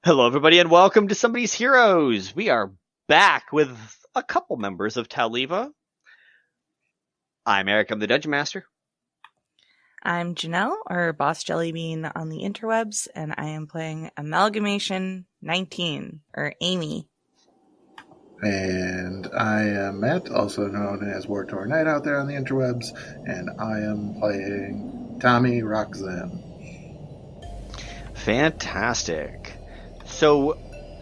Hello, everybody, and welcome to Somebody's Heroes. We are back with a couple members of Taliva. I'm Eric, I'm the Dungeon Master. I'm Jenel, or Boss Jellybean on the interwebs, and I am playing Amalgamation 19, or Amy. And I am Matt, also known as Wartor Knight out there on the interwebs, and I am playing Tommy Rok'zhen. Fantastic. So,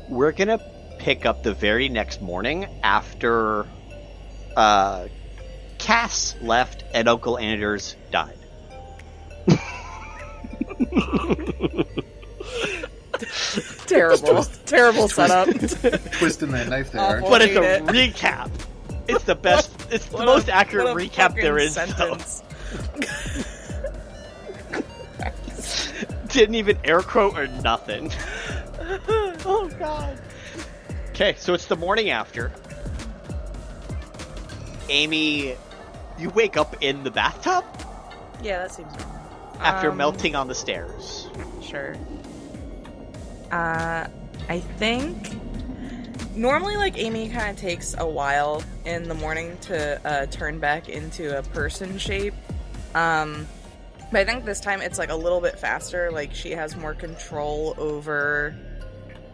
we're going to pick up the very next morning after Cass left and Uncle Anders died. Terrible setup. Twisting that knife there. But it's a recap. It's the best, it's the most accurate recap there is. Didn't even air quote or nothing. Oh god. Okay, so it's the morning after. Amy, you wake up in the bathtub? Yeah, that seems right. After melting on the stairs. Sure. I think normally, like, Amy kind of takes a while in the morning to turn back into a person shape. But I think this time it's like a little bit faster. Like, she has more control over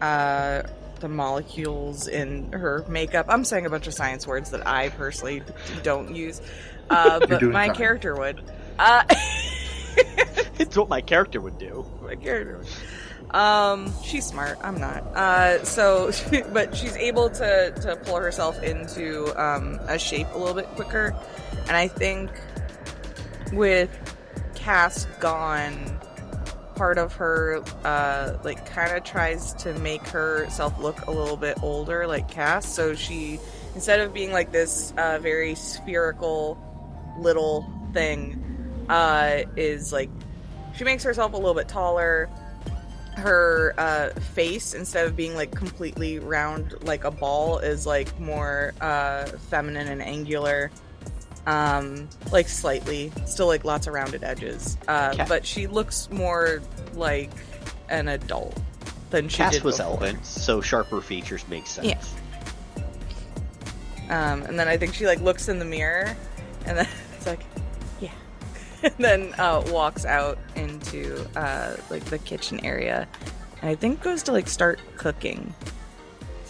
the molecules in her makeup. I'm saying a bunch of science words that I personally don't use, but my character would. It's what my character would do. My character would. She's smart. I'm not. But she's able to pull herself into a shape a little bit quicker, and I think with Cass gone, part of her kind of tries to make herself look a little bit older like Cass, so she, instead of being like this very spherical little thing, is like, she makes herself a little bit taller. Her face, instead of being like completely round like a ball, is like more feminine and angular. Like slightly, still like lots of rounded edges. But she looks more like an adult than she Cass did was before. elven, so sharper features make sense. Yeah. And then I think she like looks in the mirror, and then it's like, yeah. And then walks out into like the kitchen area, and I think goes to like start cooking,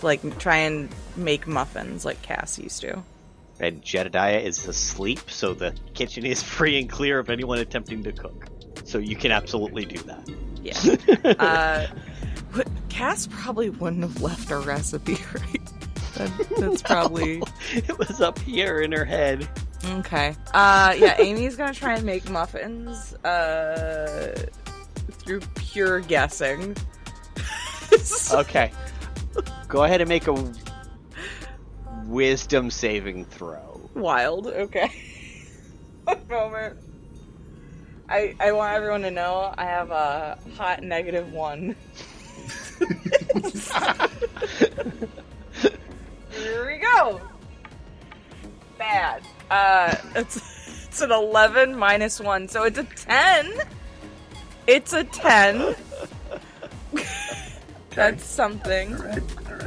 to like try and make muffins like Cass used to. And Jedediah is asleep, so the kitchen is free and clear of anyone attempting to cook. So you can absolutely do that. Yeah. Cass probably wouldn't have left a recipe, right? That's probably... It was up here in her head. Okay. Yeah, Amy's gonna try and make muffins through pure guessing. Okay. Go ahead and make a wisdom saving throw. Wild, okay. One moment. I want everyone to know I have a hot -1. Here we go. Bad. It's an 11 minus 1, so it's a 10. It's a 10. That's something. All right.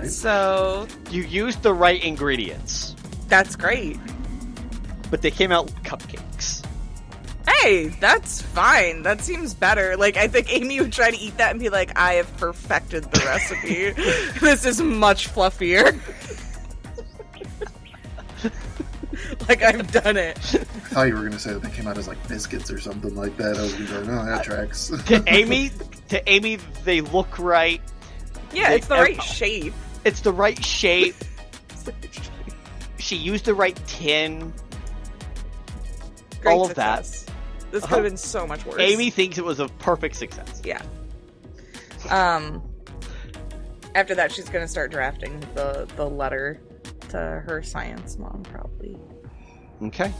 So You used the right ingredients, that's great. but they came out cupcakes. Hey, that's fine. That seems better. Like, I think Amy would try to eat that and be like, I have perfected the recipe. This is much fluffier. Like, I've done it. I thought you were going to say that they came out as like biscuits or something like that. I was going to go, no, that tracks. To Amy, they look right. Yeah, it's the right shape. It's the right shape. She used the right tin. Great all of success. that. This could have been so much worse. Amy thinks it was a perfect success. Yeah. After that, she's gonna start drafting the letter to her science mom, probably. Okay.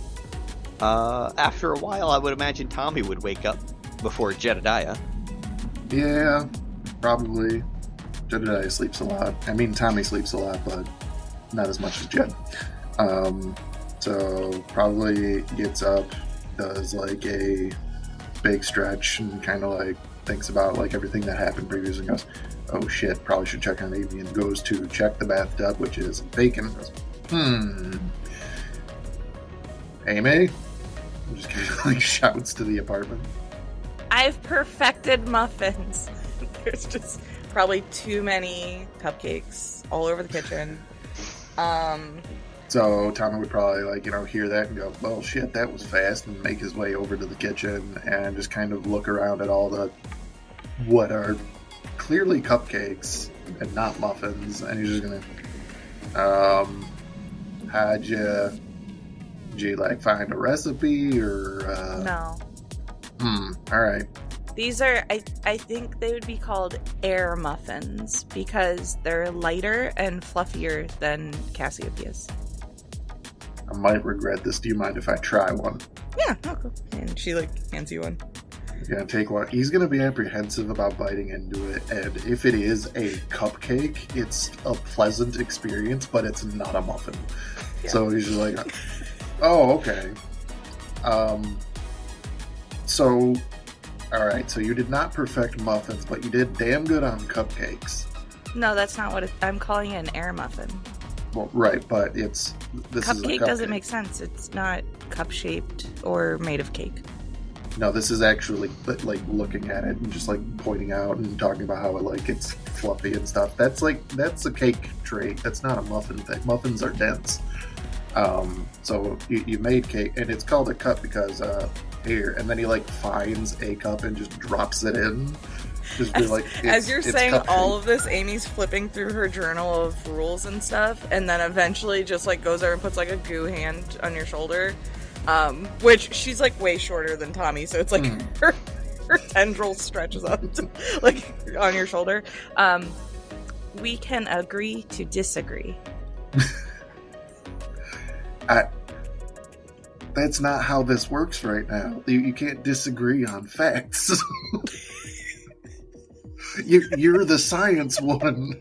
After a while, I would imagine Tommy would wake up before Jedediah. Yeah, probably. Jedediah sleeps a lot. I mean, Tommy sleeps a lot, but not as much as Jed. So probably gets up, does like a big stretch, and kind of like thinks about like everything that happened previously and goes, oh shit, probably should check on Avian. Goes to check the bathtub, which is bacon. Amy? Just kind of like shouts to the apartment. I've perfected muffins. There's just probably too many cupcakes all over the kitchen. So Tommy would probably hear that and go, well shit, that was fast, and make his way over to the kitchen and just kind of look around at all the what are clearly cupcakes and not muffins, and he's just gonna did you find a recipe or No. Alright. These are, I think they would be called air muffins because they're lighter and fluffier than Cassiopeia's. I might regret this. Do you mind if I try one? Yeah, oh, cool. And she hands you one. You're gonna take one. He's gonna be apprehensive about biting into it, and if it is a cupcake, it's a pleasant experience, but it's not a muffin. Yeah. So he's just like, oh, okay. So, alright, so you did not perfect muffins, but you did damn good on cupcakes. No, that's not what I'm calling it, an air muffin. Well, right, but this cupcake doesn't make sense. It's not cup-shaped or made of cake. No, this is actually looking at it and just pointing out and talking about how it's fluffy and stuff. That's a cake trait. That's not a muffin thing. Muffins are dense. So you made cake, and it's called a cup because here, and then he finds a cup and just drops it in. Just be as you're saying cupcake. All of this, Amy's flipping through her journal of rules and stuff, and then eventually just goes over and puts a goo hand on your shoulder, which she's way shorter than Tommy, so it's her tendril stretches up to, on your shoulder. We can agree to disagree. That's not how this works right now. You can't disagree on facts. You're the science one.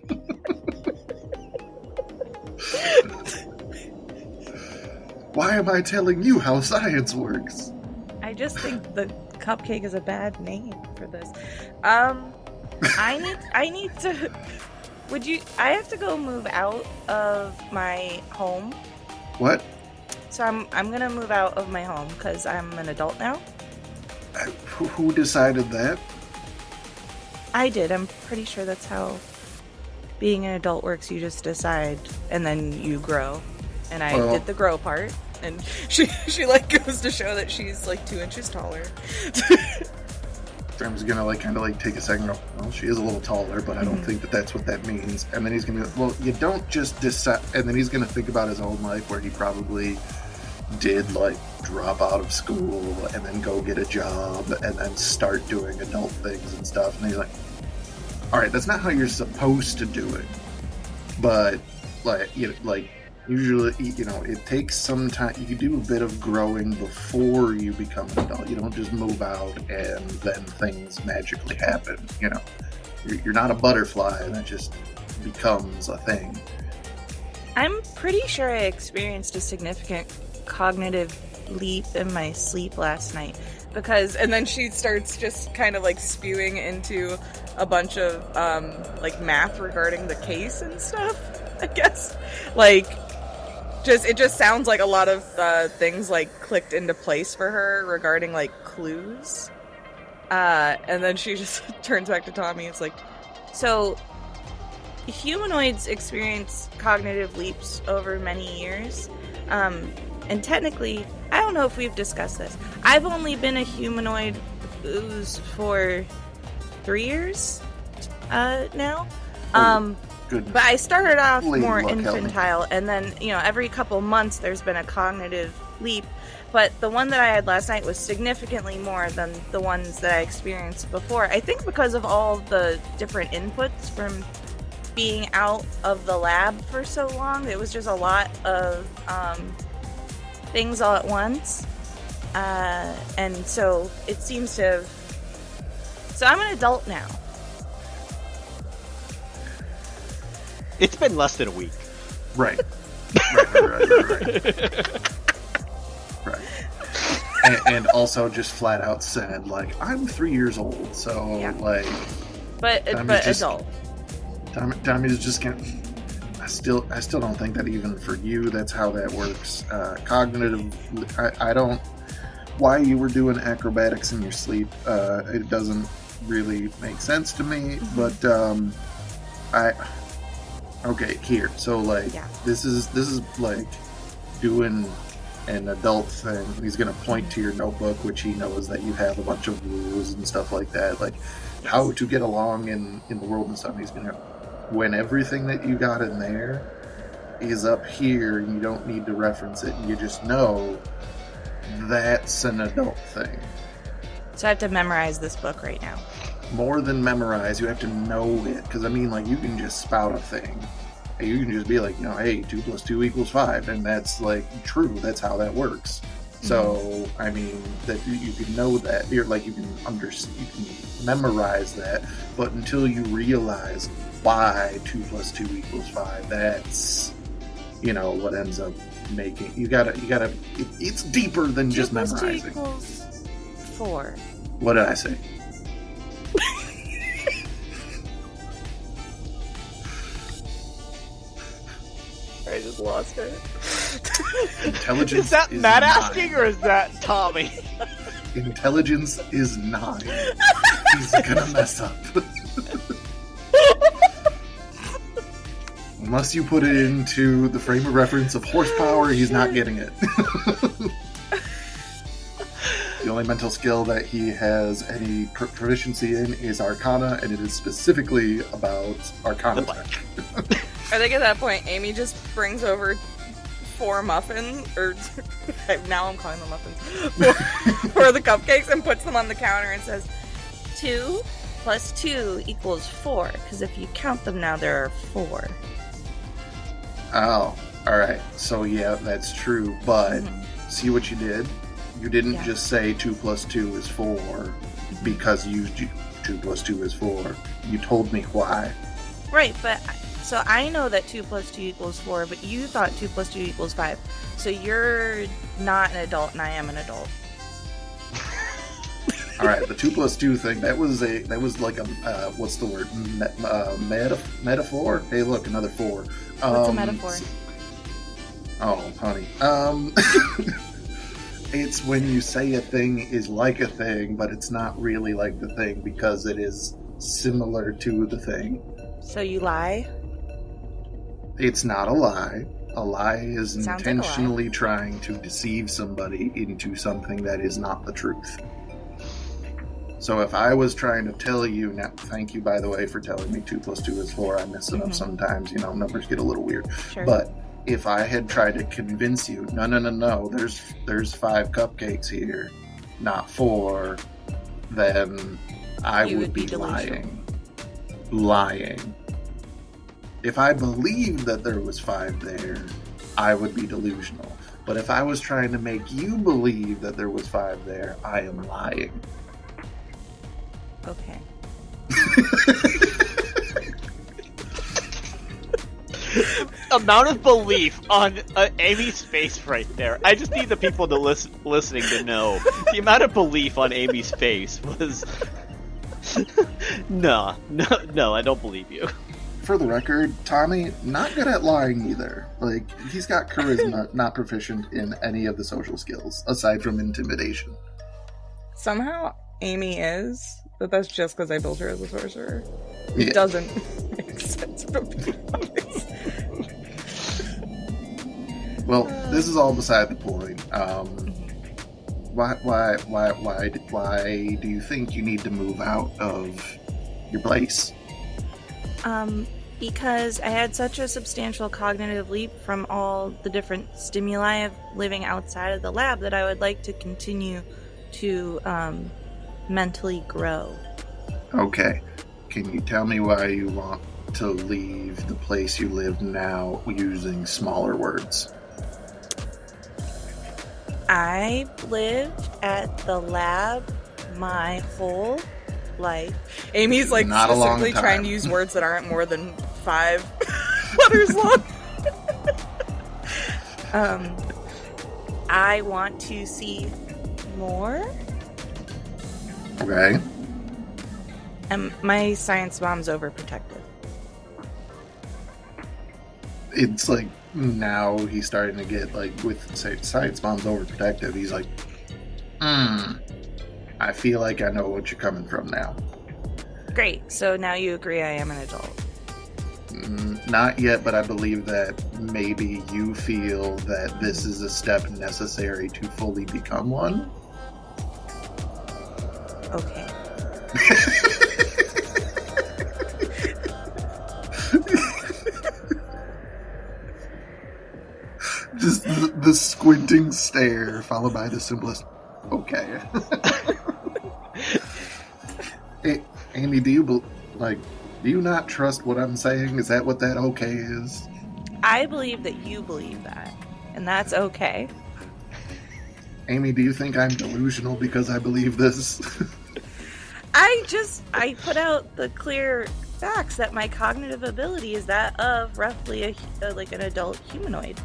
Why am I telling you how science works? I just think the cupcake is a bad name for this. I need to. I have to go move out of my home. What? So I'm gonna move out of my home because I'm an adult now. Who decided that? I did. I'm pretty sure that's how being an adult works. You just decide, and then you grow. And I did the grow part, and she goes to show that she's 2 inches taller. Sam's gonna take a second. And go, well, she is a little taller, but I don't think that's what that means. And then he's gonna go, well, you don't just decide. And then he's gonna think about his own life where he probably did drop out of school and then go get a job and then start doing adult things and stuff. And he's like, all right, that's not how you're supposed to do it. But usually, it takes some time. You can do a bit of growing before you become an adult. You don't just move out and then things magically happen. You're not a butterfly that just becomes a thing. I'm pretty sure I experienced a significant cognitive leap in my sleep last night and then she starts just kind of spewing into a bunch of math regarding the case and stuff, I guess. It just sounds like a lot of things clicked into place for her regarding clues. And then she just turns back to Tommy. It's so humanoids experience cognitive leaps over many years. And technically, I don't know if we've discussed this. I've only been a humanoid for 3 years now. Good. But I started off Lady more luck, infantile, and then, every couple months there's been a cognitive leap. But the one that I had last night was significantly more than the ones that I experienced before. I think because of all the different inputs from being out of the lab for so long. It was just a lot of things all at once. And so it seems to have... So I'm an adult now. It's been less than a week. Right. Right. And also just flat out said, I'm 3 years old, so, yeah. But just, adult. Tommy's just gonna. I still don't think that even for you that's how that works. Cognitive. I don't. Why you were doing acrobatics in your sleep? It doesn't really make sense to me. But okay, here. So this is like doing an adult thing. He's gonna point to your notebook, which he knows that you have a bunch of rules and stuff like that, like how to get along in the world and stuff. He's gonna, when everything that you got in there is up here, and you don't need to reference it, and you just know that's an adult thing. So I have to memorize this book right now. More than memorize, you have to know it. Because, I mean, like, you can just spout a thing. You can just be like, hey, 2 + 2 = 5. And that's, like, true. That's how that works. Mm-hmm. So, I mean, that you can know that. You're like, you can memorize that. But until you realize why 2 + 2 = 5, that's, what ends up making. You gotta, it's deeper than just memorizing. 2 + 2 = 4. What did I say? I just lost it. Intelligence is that is Matt 9. asking, or is that Tommy? Intelligence is 9. He's gonna mess up. Unless you put it into the frame of reference of horsepower, he's not getting it. The only mental skill that he has any proficiency in is Arcana, and it is specifically about Arcana. I think at that point, Amy just brings over 4 muffins, or now I'm calling them muffins, for the cupcakes, and puts them on the counter and says, 2 + 2 = 4, because if you count them now, there are 4. Oh, alright. So yeah, that's true, but see what you did? You didn't just say 2 + 2 = 4 because you 2 + 2 = 4. You told me why. Right, but so I know that 2 + 2 = 4, but you thought 2 + 2 = 5. So you're not an adult, and I am an adult. All right, the 2 + 2 thing, that was like a what's the word? Metaphor? Hey, look, another 4. What's a metaphor? Oh, honey. It's when you say a thing is like a thing, but it's not really like the thing because it is similar to the thing. So you lie? It's not a lie. A lie is Sounds intentionally like a lie. trying to deceive somebody into something that is not the truth. So if I was trying to tell you, now, thank you, by the way, for telling me 2 + 2 = 4. I mess it up sometimes, numbers get a little weird. Sure. But if I had tried to convince you, no, there's 5 cupcakes here, not 4, then I would be lying. If I believed that there was 5 there, I would be delusional. But if I was trying to make you believe that there was 5 there, I am lying. Okay. Amount of belief on Amy's face right there. I just need the people to listening to know the amount of belief on Amy's face was. No, I don't believe you. For the record, Tommy, not good at lying either. Like, he's got charisma, not proficient in any of the social skills, aside from intimidation. Somehow Amy is, but that's just because I built her as a sorcerer. Yeah. It doesn't make sense, but Well, this is all beside the point. Why do you think you need to move out of your place? Because I had such a substantial cognitive leap from all the different stimuli of living outside of the lab that I would like to continue to mentally grow. Okay. Can you tell me why you want to leave the place you live now using smaller words? I lived at the lab my whole life. Amy's like Not a long specifically time. trying to use words that aren't more than 5 letters long. I want to see more. Okay. And my science mom's overprotective. it's like now he's starting to get like with say Science Mom's overprotective. He's like, I feel like I know what you're coming from now. Great. So now you agree I am an adult. Not yet, but I believe that maybe you feel that this is a step necessary to fully become one. Okay. Just the squinting stare followed by the simplest, okay. Hey, Amy, do you not trust what I'm saying? Is that what that okay is? I believe that you believe that, and that's okay. Amy, do you think I'm delusional because I believe this? I put out the clear facts that my cognitive ability is that of roughly like an adult humanoid.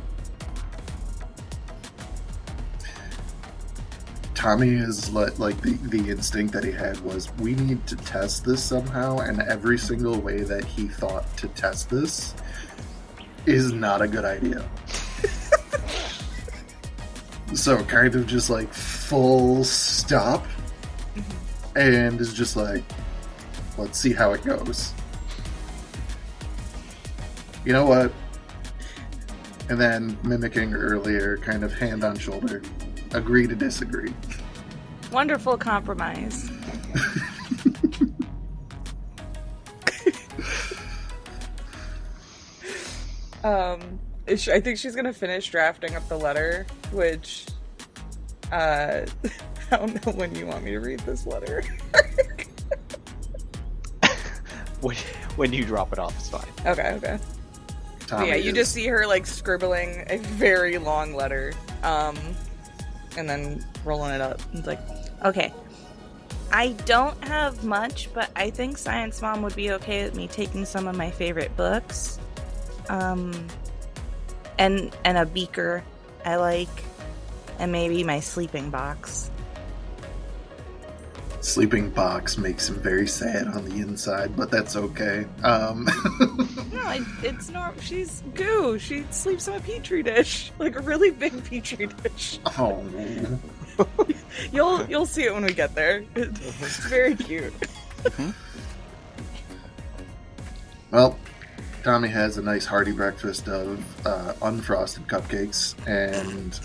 Tommy is like the instinct that he had was we need to test this somehow, and every single way that he thought to test this is not a good idea. So kind of just like full stop and is just like, let's see how it goes. You know what? And then mimicking earlier, kind of hand on shoulder, agree to disagree. Wonderful compromise. I think she's gonna finish drafting up the letter, which I don't know when you want me to read this letter. When you drop it off, it's fine. Okay. Tommy Yeah, you just see her like scribbling a very long letter, and then rolling it up. It's like, okay, I don't have much, but I think Science Mom would be okay with me taking some of my favorite books, and a beaker I like, and maybe my sleeping box. Sleeping box makes him very sad on the inside, but that's okay. No, it's not. She's goo. She sleeps in a petri dish, like a really big petri dish. Oh, You'll see it when we get there. It's very cute. well, Tommy has a nice hearty breakfast of unfrosted cupcakes and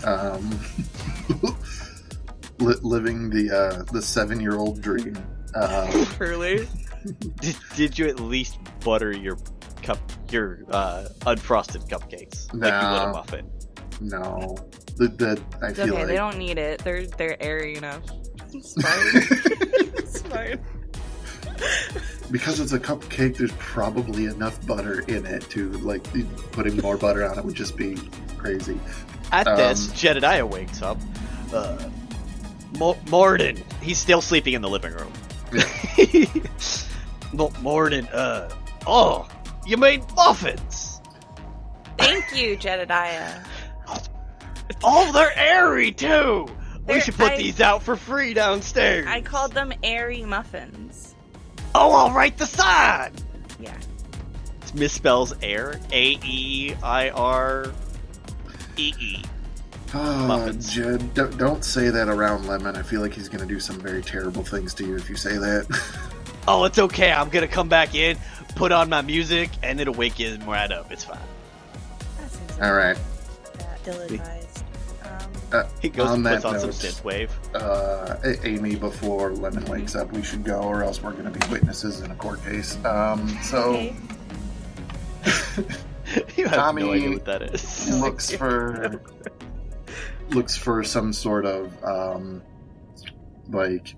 living the 7-year-old dream. Truly. Did you at least butter your unfrosted cupcakes like you would a muffin? No, I It's feel okay, like they don't need it. They're airy enough. It's fine. It's fine. because it's a cupcake. There's probably enough butter in it to like putting more butter on it would just be crazy. At this, Jedediah wakes up. Morden, he's still sleeping in the living room. Morden, oh, you made muffins. Thank you, Jedediah. Oh, they're airy too. We should put these out for free downstairs. I called them airy muffins. Oh, I'll write the sign. Yeah. It misspells air. AEIREE. Muffins. Jed, don't say that around Lemon. I feel like he's going to do some very terrible things to you if you say that. Oh, it's okay. I'm gonna come back in, put on my music, and it'll wake you right up. It's fine. All right. Ill-advised. He goes on and puts that on some note, synthwave. Amy, before Lemon wakes up, we should go, or else we're going to be witnesses in a court case. Okay. You have Tommy no idea what that is. looks for some sort of like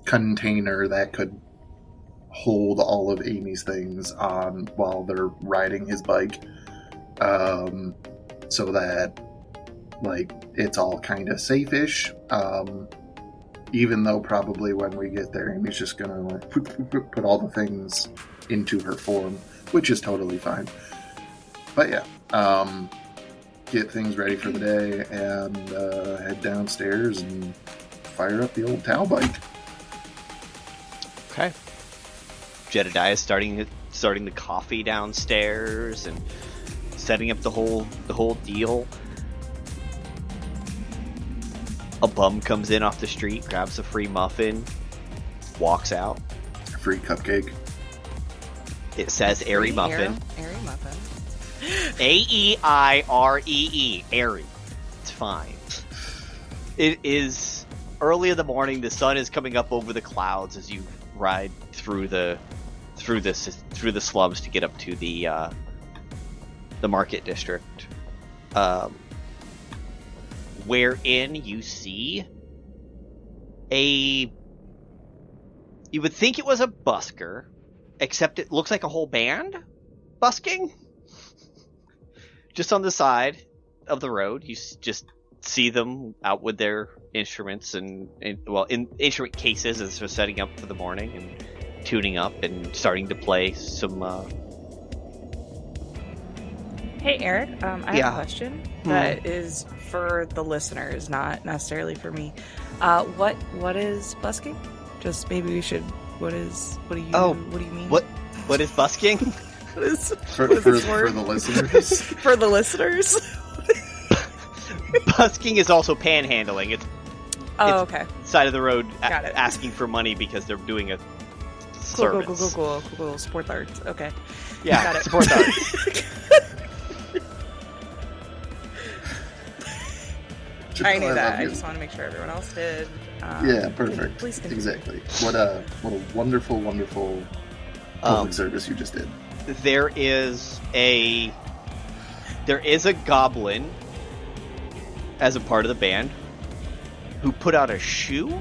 container that could hold all of Amy's things on while they're riding his bike, so that like it's all kind of safe-ish, even though probably when we get there Amy's just gonna like put all the things into her form, which is totally fine. But yeah, get things ready for the day and head downstairs and fire up the old Tau bike. Okay. Jedediah is starting the coffee downstairs and setting up the whole deal. A bum comes in off the street, grabs a free muffin, walks out. A free cupcake. It says Airy Muffin. Airy Muffin. Aeiree. Airy. It's fine. It is early in the morning. The sun is coming up over the clouds as you ride through the slums to get up to the market district, wherein you see you would think it was a busker, except it looks like a whole band busking. Just on the side of the road, you just see them out with their instruments and in instrument cases as they're setting up for the morning and tuning up and starting to play some. Hey Eric, I have a question that is for the listeners, not necessarily for me. What is busking? Just maybe we should. What do you mean? What is busking? What is For the listeners. For the listeners. Busking is also panhandling. It's okay. Side of the road Got it. asking for money because they're doing a service. Cool. Sport arts. Okay. Yeah, Got it. sport arts. I knew that. I just want to make sure everyone else did. Yeah, perfect. Please continue. Exactly. What a wonderful public service you just did. There is a goblin as a part of the band who put out a shoe.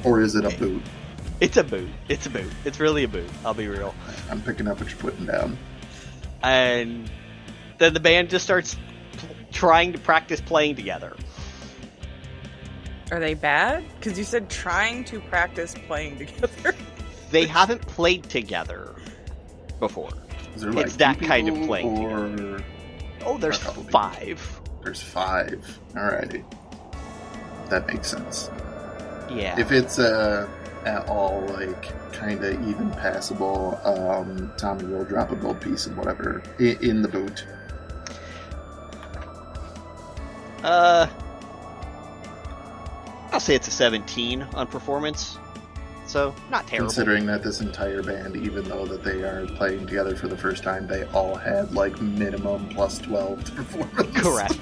Or is it a boot? It's a boot. It's really a boot. I'll be real. I'm picking up what you're putting down. And then the band just starts trying to practice playing together. Are they bad? Because you said trying to practice playing together. They haven't played together before. Is there It's that two kind of people, playing or there's a couple 5. There's 5. Alrighty. That makes sense. Yeah. If it's at all kind of even passable, Tommy will drop a gold piece and whatever in the boot. I'll say it's a 17 on performance, so not terrible. Considering that this entire band, even though that they are playing together for the first time, they all had minimum plus 12 to performance. Correct.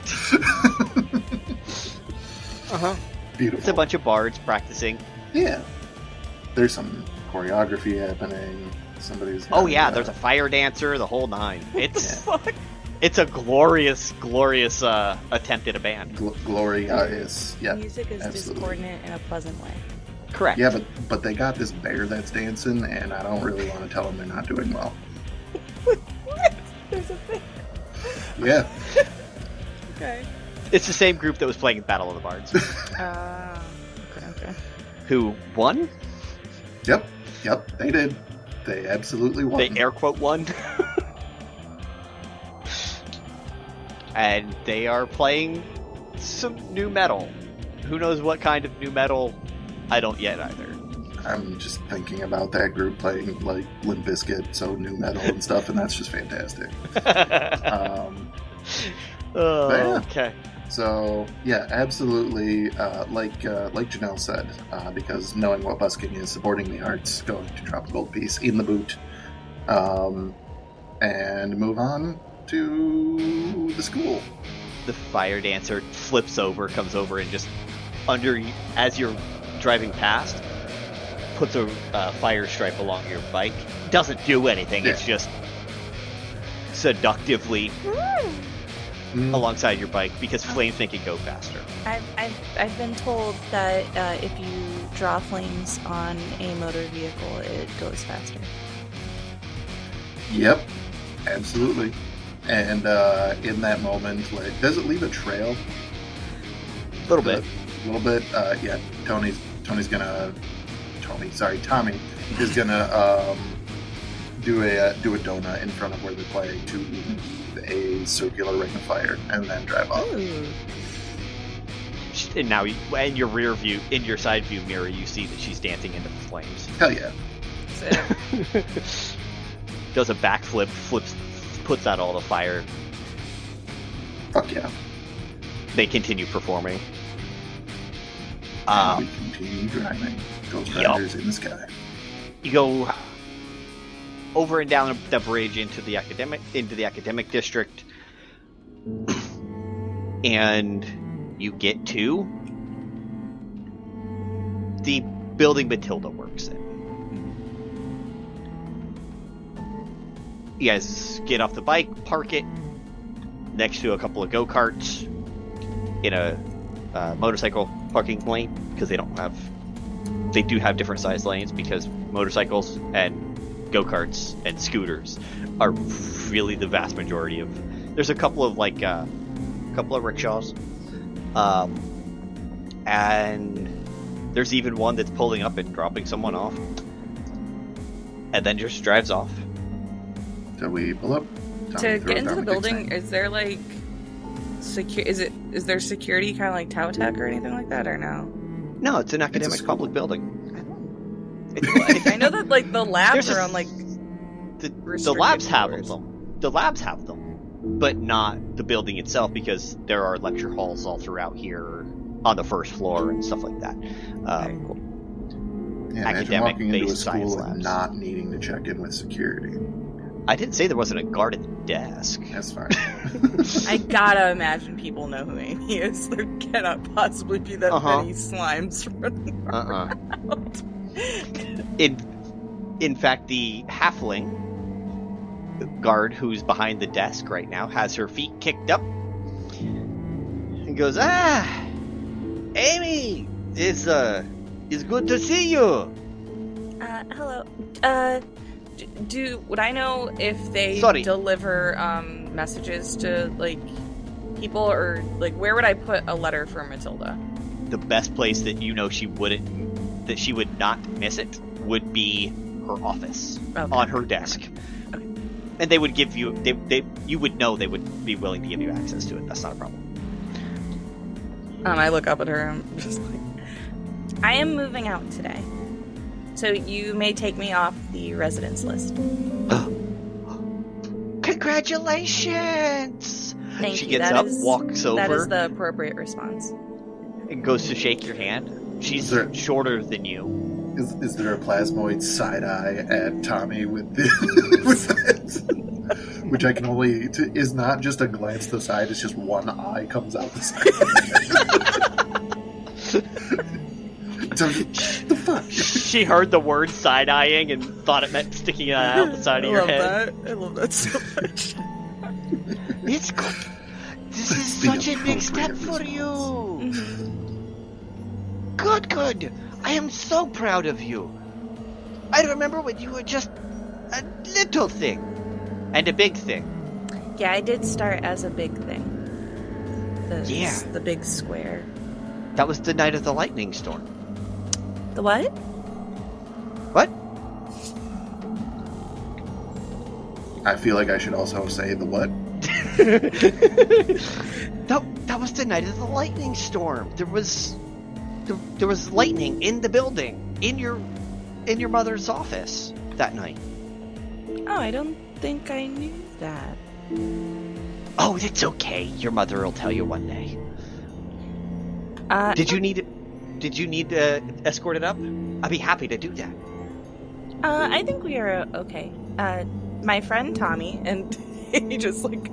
Beautiful. It's a bunch of bards practicing. Yeah. There's some choreography happening. Somebody's. There's a fire dancer, the whole nine. It's a glorious attempt at a band. Glorious. Yeah. Music is absolutely. discordant in a pleasant way. Correct. Yeah, but they got this bear that's dancing, and I don't really want to tell them they're not doing well. What? There's a thing. Yeah. Okay. It's the same group that was playing Battle of the Bards. Okay. Who won? Yep, they did. They absolutely won. They air quote won. And they are playing some new metal. Who knows what kind of new metal? I don't yet either. I'm just thinking about that group playing Limp Bizkit, so new metal and stuff, and that's just fantastic. Okay. So yeah, absolutely. Like Jenel said, because knowing what busking is, supporting the arts, going to drop a gold piece in the boot, and move on to the school. The fire dancer flips over, comes over, and just as you're driving past, puts a fire stripe along your bike. Doesn't do anything. Yeah. It's just seductively alongside your bike because flames make it go faster. I've been told that if you draw flames on a motor vehicle, it goes faster. Yep, absolutely. And in that moment, does it leave a trail? A little bit. A little bit. Yeah. Tommy is gonna do a donut in front of where they're playing to a circular ring of fire, and then drive off. Ooh. And now, in your rear view, in your side view mirror, you see that she's dancing into the flames. Hell yeah! So, Does a backflip, puts out all the fire. Fuck yeah. They continue performing. And we continue driving. Ghost Riders in the sky. You go over and down the bridge into the academic district, and you get to the building Matilda works in. You guys get off the bike, park it next to a couple of go-karts in a motorcycle parking lane, because they do have different size lanes, because motorcycles and go-karts and scooters are really the vast majority of. There's a couple of rickshaws, and there's even one that's pulling up and dropping someone off, and then just drives off. So we pull up. To get into the building, is there like is there security kind of like Tau Tech or anything like that, or no? No, it's an academic public building. I know that like the labs are on like the labs have them. The labs have them, but not the building itself, because there are lecture halls all throughout here on the first floor and stuff like that. Very cool. Yeah, imagine walking into a school and not needing to check in with security. I didn't say there wasn't a guard at the desk. That's fine. I gotta imagine people know who Amy is. There cannot possibly be that many slimes running around. In fact, the halfling guard who's behind the desk right now has her feet kicked up and goes, Amy, it's good to see you. Hello. Would I know if they deliver messages to like people, or like where would I put a letter for Matilda? The best place that she would not miss it would be her office, on her desk. Okay. And they would give you you would know they would be willing to give you access to it. That's not a problem. I look up at her and I'm just like, I am moving out today, so you may take me off the residence list. Congratulations! Thank she you. gets up, walks over. That is the appropriate response. And goes to shake your hand. She's shorter than you. Is there a plasmoid side eye at Tommy with that? Which I can only is not just a glance to the side. It's just one eye comes out the side. The fuck? She heard the word side-eyeing and thought it meant sticking out the side of your head. I love that so much. It's cool. This is such a big step for you. Good. I am so proud of you. I remember when you were just a little thing. And a big thing. Yeah, I did start as a big thing. The big square. That was the night of the lightning storm. The what? What? I feel like I should also say the what? That was the night of the lightning storm. There was lightning in the building, in your mother's office that night. Oh, I don't think I knew that. Oh, it's okay. Your mother will tell you one day. Did you need escorted up? I'd be happy to do that. I think we are okay. My friend Tommy, and he just like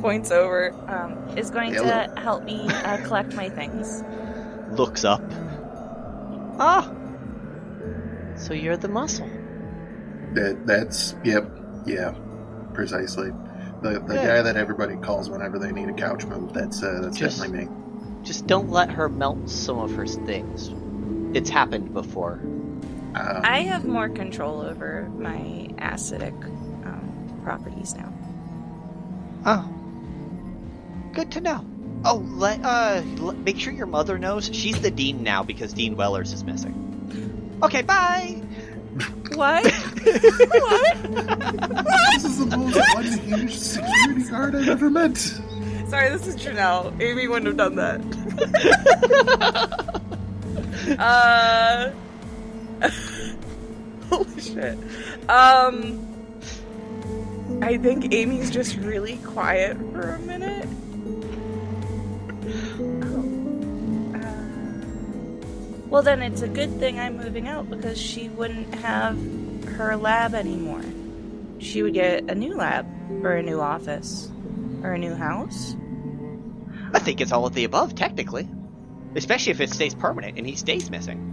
points over, is going to help me collect my things. Looks up. Ah, so you're the muscle. That's yep, yeah, precisely. The guy that everybody calls whenever they need a couch move. That's definitely me. Just don't let her melt some of her things. It's happened before. I have more control over my acidic properties now. Oh, good to know. Oh, make sure your mother knows. She's the dean now because Dean Wellers is missing. Okay, bye. What? What? This is the most unhinged security guard I've ever met. Sorry, this is Jenel. Amy wouldn't have done that. Holy shit. I think Amy's just really quiet for a minute. Well, then it's a good thing I'm moving out because she wouldn't have her lab anymore. She would get a new lab or a new office or a new house. I think it's all of the above, technically. Especially if it stays permanent and he stays missing.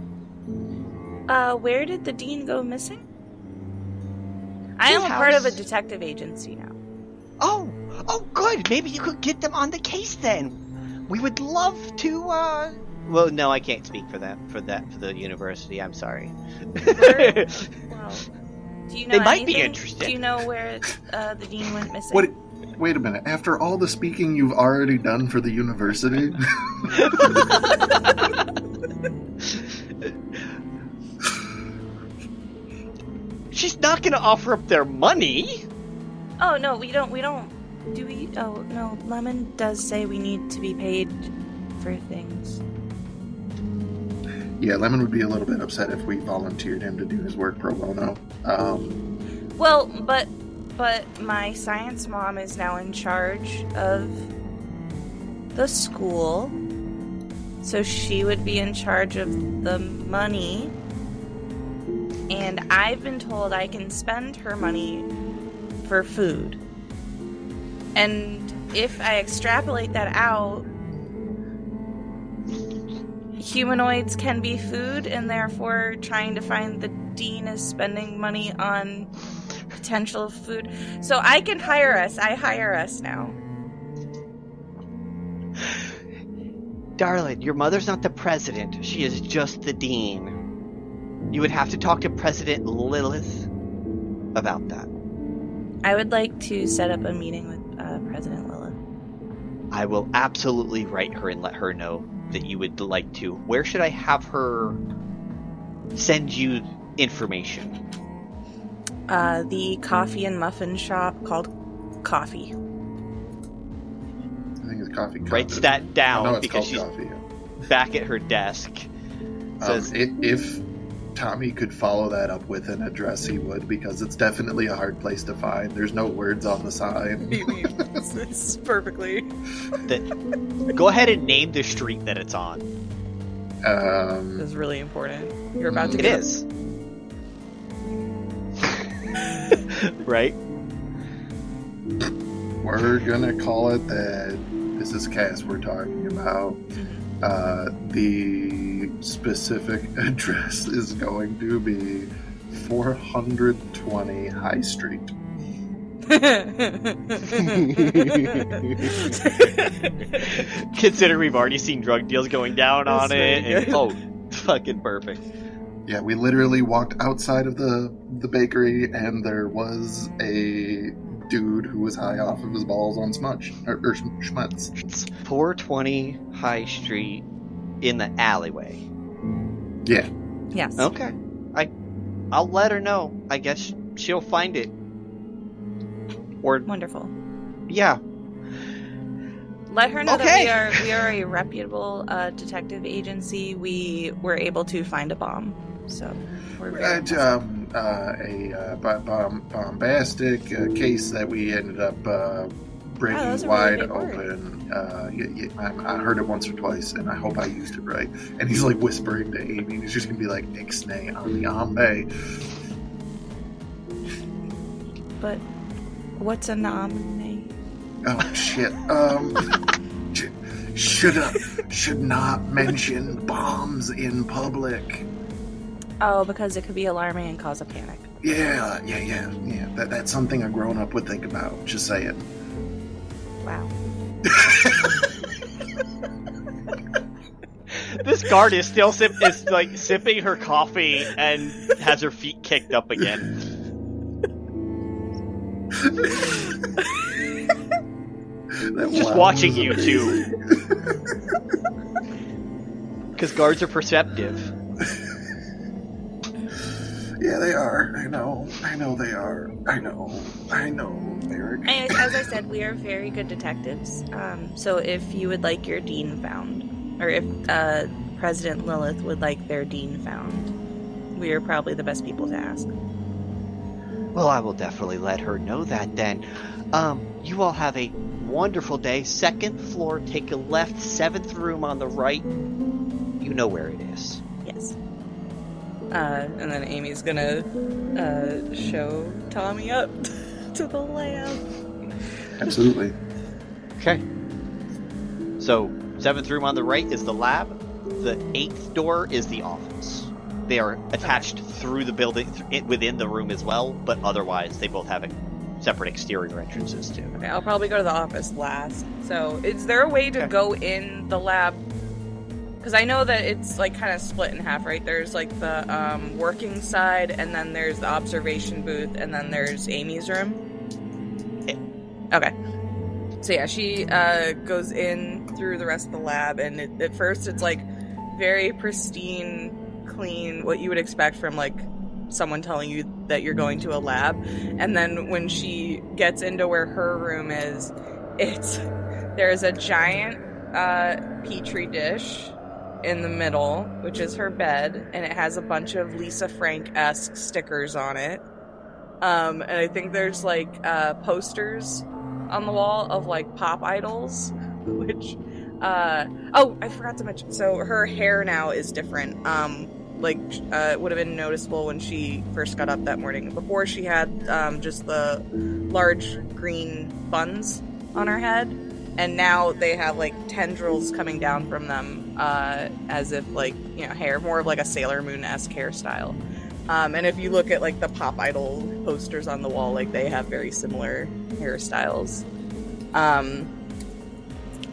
Where did the dean go missing? I am a part of a detective agency now. Oh, good. Maybe you could get them on the case then. We would love to. Well, no, I can't speak for the university. I'm sorry. Well, do you know they might anything? be interested. Do you know where the dean went missing? What? Wait a minute. After all the speaking you've already done for the university, she's not going to offer up their money. Oh no, we don't. Do we? Oh no, Lemon does say we need to be paid for things. yeah, Lemon would be a little bit upset if we volunteered him to do his work pro bono. Well, but my science mom is now in charge of the school, so she would be in charge of the money. And I've been told I can spend her money for food. And if I extrapolate that out, humanoids can be food, and therefore trying to find the dean is spending money on potential food. So I can hire us. I hire us now. Darling, your mother's not the president. She is just the dean. You would have to talk to President Lilith about that. I would like to set up a meeting with President Lilith. I will absolutely write her and let her know that you would like to. Where should I have her send you information? The coffee and muffin shop called Coffee. I think it's Coffee. Writes that down because she's coffee. back at her desk. Says, If Tommy could follow that up with an address, he would, because it's definitely a hard place to find. There's no words on the sign. It's perfectly. Go ahead and name the street that it's on. This is really important. You're about to It get is. Right? We're gonna call it that. This is Cass we're talking about. The specific address is going to be 420 High Street. Consider we've already seen drug deals going down on That's it. very And, fucking perfect. Yeah, we literally walked outside of the bakery, and there was a dude who was high off of his balls on smudge or schmutz. It's 420 High Street in the alleyway. Yeah. Yes. Okay. I'll let her know. I guess she'll find it. Or Wonderful. yeah. Let her know Okay. that we are a reputable detective agency. We were able to find a bomb, so we're very Bombastic case that we ended up breaking that's a wide really big word. open. I heard it once or twice, and I hope I used it right. And he's like whispering to Amy, and he's just gonna be like, "Ixnay on the ambe." But what's a nominee? Oh shit. Should not mention bombs in public. Oh, because it could be alarming and cause a panic. Yeah. That's something a grown-up would think about. Just saying. Wow. This guard is still sipping her coffee and has her feet kicked up again. Just watching you too. Because guards are perceptive. Yeah, they are. I know they are. I know, Eric. As I said, we are very good detectives. So if you would like your dean found, or if President Lilith would like their dean found, we are probably the best people to ask. Well, I will definitely let her know that then. You all have a wonderful day. 2nd floor, take a left, 7th room on the right. You know where it is. Yes. And then Amy's gonna show Tommy up to the lab. Absolutely. Okay. So, 7th room on the right is the lab. The 8th door is the office. They are attached through the building, within the room as well, but otherwise they both have separate exterior entrances too. Okay, I'll probably go to the office last. So, is there a way to go in the lab? Because I know that it's like kind of split in half, right? There's like the working side, and then there's the observation booth, and then there's Amy's room. Yeah. Okay. So yeah, she goes in through the rest of the lab, and at first it's like very pristine, clean, what you would expect from like someone telling you that you're going to a lab. And then when she gets into where her room is, there's a giant petri dish in the middle, which is her bed, and it has a bunch of Lisa Frank-esque stickers on it. And I think there's like posters on the wall of like pop idols, which I forgot to mention, so her hair now is different. It would have been noticeable when she first got up that morning. Before, she had just the large green buns on her head, and now they have like tendrils coming down from them, as if like, you know, hair, more of like a Sailor Moon-esque hairstyle. And if you look at like the pop idol posters on the wall, like they have very similar hairstyles.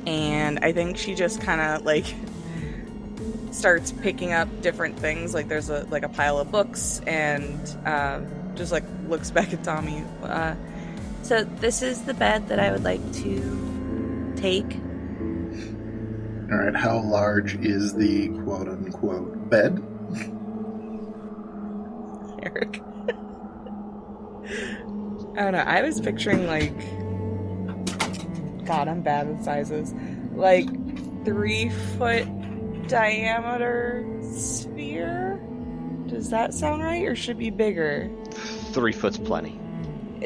And I think she just kind of like starts picking up different things. Like there's a pile of books, and just like looks back at Tommy. So this is the bed that I would like to take. All right, how large is the quote-unquote bed? Eric. I don't know. I was picturing like, God, I'm bad with sizes. Like 3-foot diameter sphere. Does that sound right, or should it be bigger? 3 foot's plenty.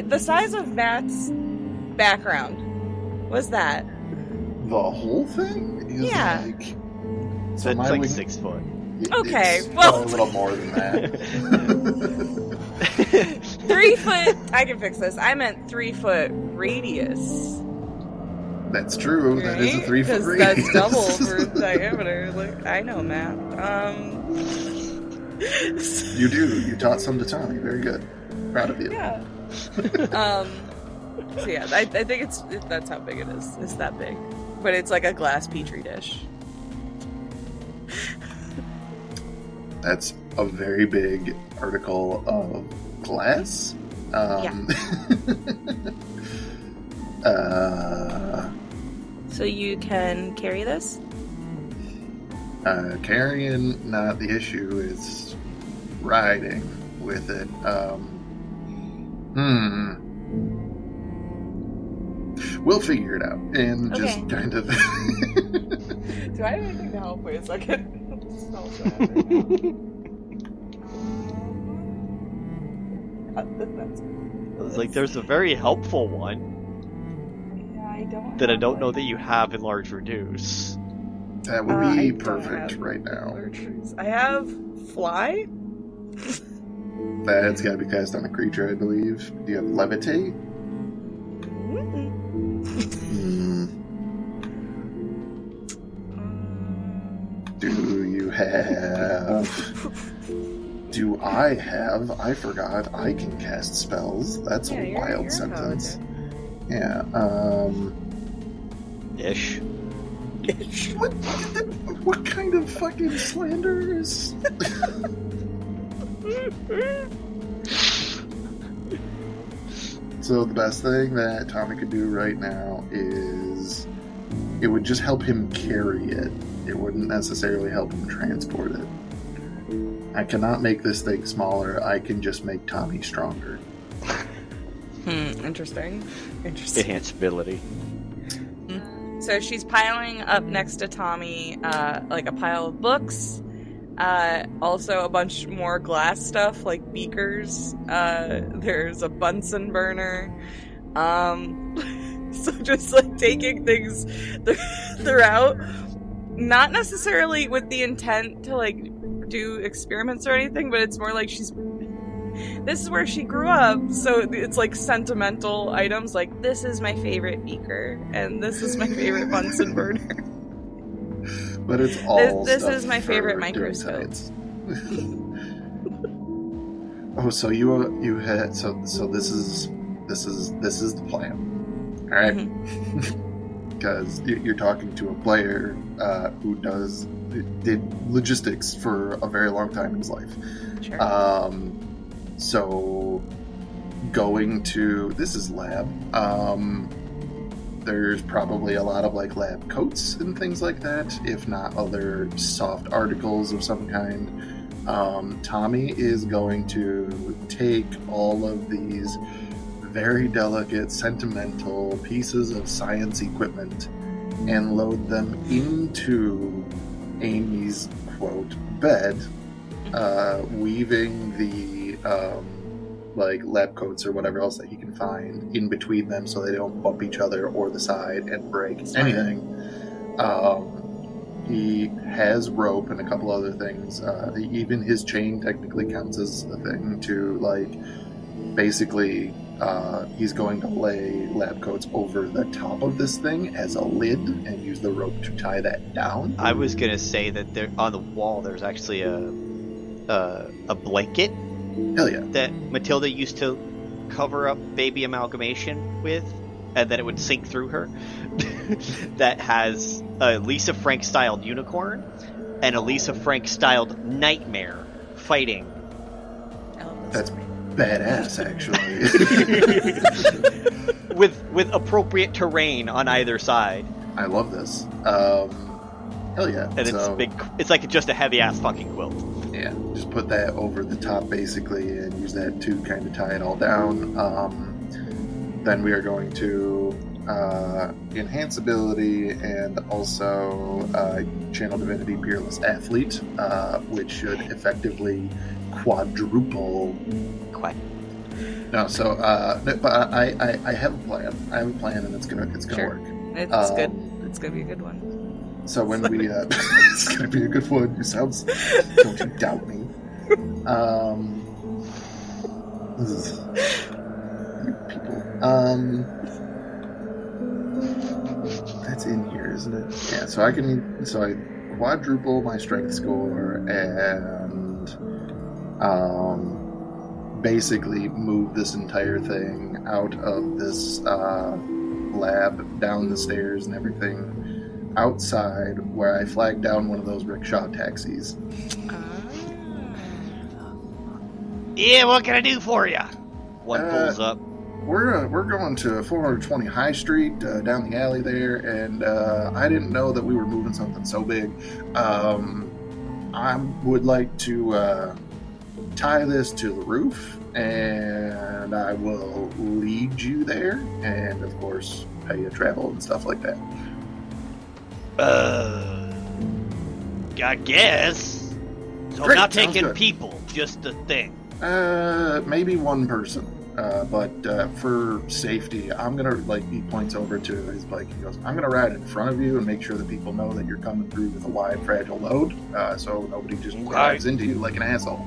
The size of Matt's background was that. The whole thing is Yeah. like... So it's like 6 foot. Okay, it's well- probably a little more than that. 3 foot. I can fix this. I meant 3 foot radius. That's true. Right? That is a 3 foot 'Cause radius. that's double for diameter. Like, I know math. You do. You taught some to Tommy. Very good. Proud of you. Yeah. So yeah, I think that's how big it is. It's that big, but it's like a glass petri dish. That's a very big article of glass. So you can carry this? Carrying, not the issue. It's riding with it. We'll figure it out. And Okay. just kind of... Do I have anything to help? Wait a second. Smell bad right now. It's like there's a very helpful one Yeah, I don't. that I have, don't know like, that you have in large reduce. That would I be don't perfect have right now. large- I have fly. That's got to be cast on a creature, I believe. Do you have levitate? Do you have... Do I have... I forgot. I can cast spells. That's Yeah, a you're wild a sentence. paladin. Yeah, Ish. What kind of fucking slander is... So the best thing that Tommy could do right now is... It would just help him carry it. It wouldn't necessarily help him transport it. I cannot make this thing smaller. I can just make Tommy stronger. Interesting. Interesting. Enhanceability. So she's piling up next to Tommy, like a pile of books, Also a bunch more glass stuff like beakers. There's a Bunsen burner. So just like taking things throughout, not necessarily with the intent to like do experiments or anything, but it's more like this is where she grew up, so it's like sentimental items, like this is my favorite beaker and this is my favorite Bunsen burner. But it's all this is my favorite microscope. Oh, so you had so this is the plan, all right? Because you're talking to a player who did logistics for a very long time in his life. Sure. So going to this is lab. There's probably a lot of like lab coats and things like that, if not other soft articles of some kind. Tommy is going to take all of these very delicate, sentimental pieces of science equipment and load them into Amy's, quote, bed, weaving the like lab coats or whatever else that he can find in between them so they don't bump each other or the side and break anything. He has rope and a couple other things. Even his chain technically counts as a thing to, like, basically he's going to lay lab coats over the top of this thing as a lid and use the rope to tie that down. I was going to say that there on the wall there's actually a blanket. Hell yeah. That Matilda used to cover up baby Amalgamation with, and then it would sink through her. That has a Lisa Frank styled unicorn and a Lisa Frank styled nightmare fighting. That's badass, actually. with appropriate terrain on either side. I love this. Hell yeah. And it's big. It's like just a heavy ass fucking quilt. Yeah, just put that over the top basically and use that to kind of tie it all down. Then we are going to enhance ability and also channel divinity peerless athlete, which should effectively quadruple. No, so but I have a plan. I have a plan, and it's gonna sure. work. It's good. It's gonna be a good one. So when we it's gonna be a good one. You sounds. Don't you doubt me. People. That's in here, isn't it? Yeah. So I quadruple my strength score and basically move this entire thing out of this lab, down the stairs and everything, outside where I flagged down one of those rickshaw taxis. Yeah, what can I do for you? One pulls up. We're going to 420 High Street, down the alley there, and I didn't know that we were moving something so big. I would like to tie this to the roof, and I will lead you there, and of course pay you travel and stuff like that. I guess. So Great, I'm not sounds taking good. people, just the thing. Maybe one person. But for safety, I'm gonna, like, he points over to his bike. He goes, I'm gonna ride in front of you and make sure that people know that you're coming through with a wide, fragile load, so nobody just drives into you like an asshole.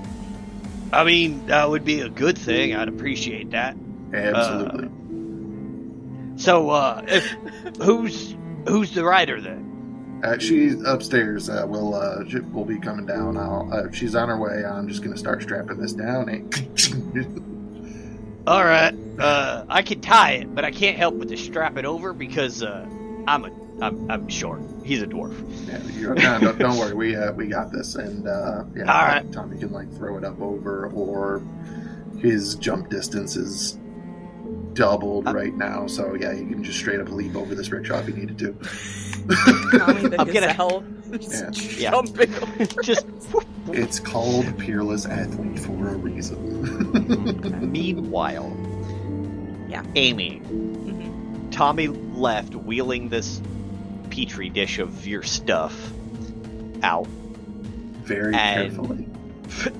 I mean, that would be a good thing. I'd appreciate that. Absolutely. Who's the rider then? She's upstairs. We'll be coming down. She's on her way. I'm just gonna start strapping this down. All right. I can tie it, but I can't help but to strap it over because I'm short. He's a dwarf. Yeah, don't worry. We got this. And all right. Tommy can, like, throw it up over, or his jump distance is doubled right now. So yeah, he can just straight up leap over this rickshaw if he needed to. Tommy the gazelle. Yeah. Jumping over. Just. It's called Peerless Athlete for a reason. Meanwhile, Yeah. Amy, Mm-hmm. Tommy left wheeling this petri dish of your stuff out. Very carefully.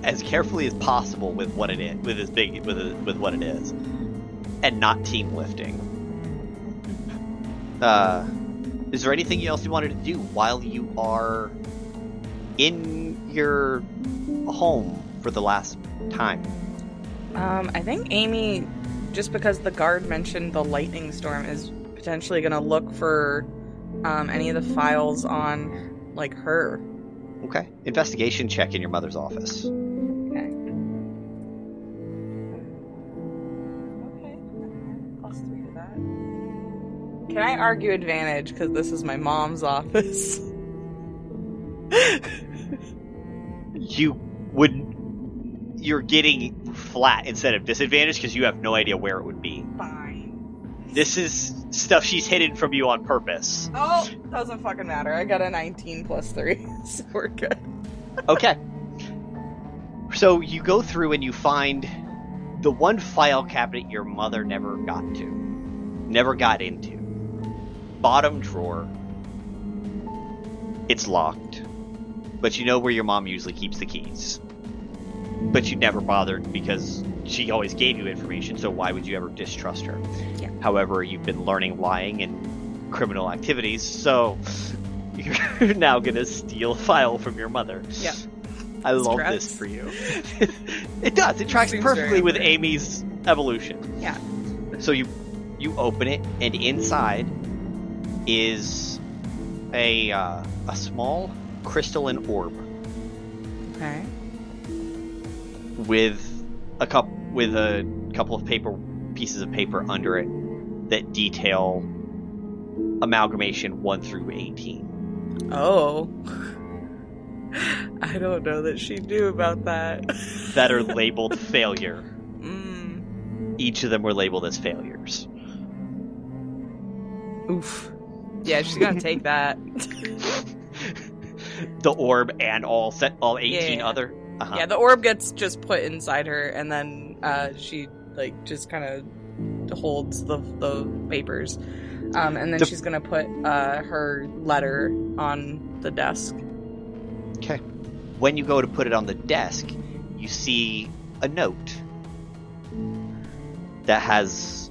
As carefully as possible with what it is, with what it is, and not team lifting. Is there anything else you wanted to do while you are in your home for the last time? I think Amy, just because the guard mentioned the lightning storm, is potentially going to look for any of the files on, like, her. Okay. Investigation check in your mother's office. Okay. Plus 3 to that. Can I argue advantage, because this is my mom's office? You're getting flat instead of disadvantage because you have no idea where it would be. Fine. This is stuff she's hidden from you on purpose. Oh, doesn't fucking matter. I got a 19 plus 3, so we're good. Okay. So you go through and you find the one file cabinet your mother never got into. Bottom drawer. It's locked. But you know where your mom usually keeps the keys. But you never bothered because she always gave you information, so why would you ever distrust her? Yeah. However, you've been learning lying and criminal activities, so you're now going to steal a file from your mother. Yeah. I love this for you. It does. It tracks perfectly with Amy's evolution. Yeah. So you open it, and inside is a small crystalline orb. Okay. With a couple of pieces of paper under it that detail amalgamation 1 through 18. Oh. I don't know that she knew about that. That are labeled failure. Mm. Each of them were labeled as failures. Oof. Yeah, she's gonna take that. The orb and all 18 other. Uh-huh. Yeah, the orb gets just put inside her, and then she just kind of holds the papers, and then she's gonna put her letter on the desk. Okay. When you go to put it on the desk, you see a note that has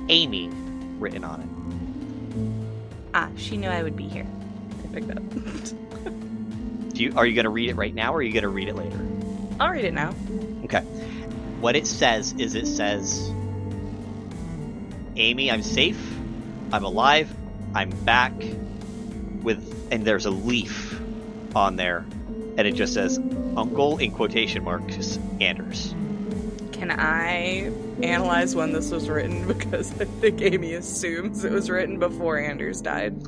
Amy written on it. She knew I would be here. I picked up. Are you going to read it right now, or are you going to read it later? I'll read it now. Okay. What it says, Amy, I'm safe. I'm alive. I'm back. And there's a leaf on there, and it just says, Uncle, in quotation marks, Anders. Can I analyze when this was written? Because I think Amy assumes it was written before Anders died.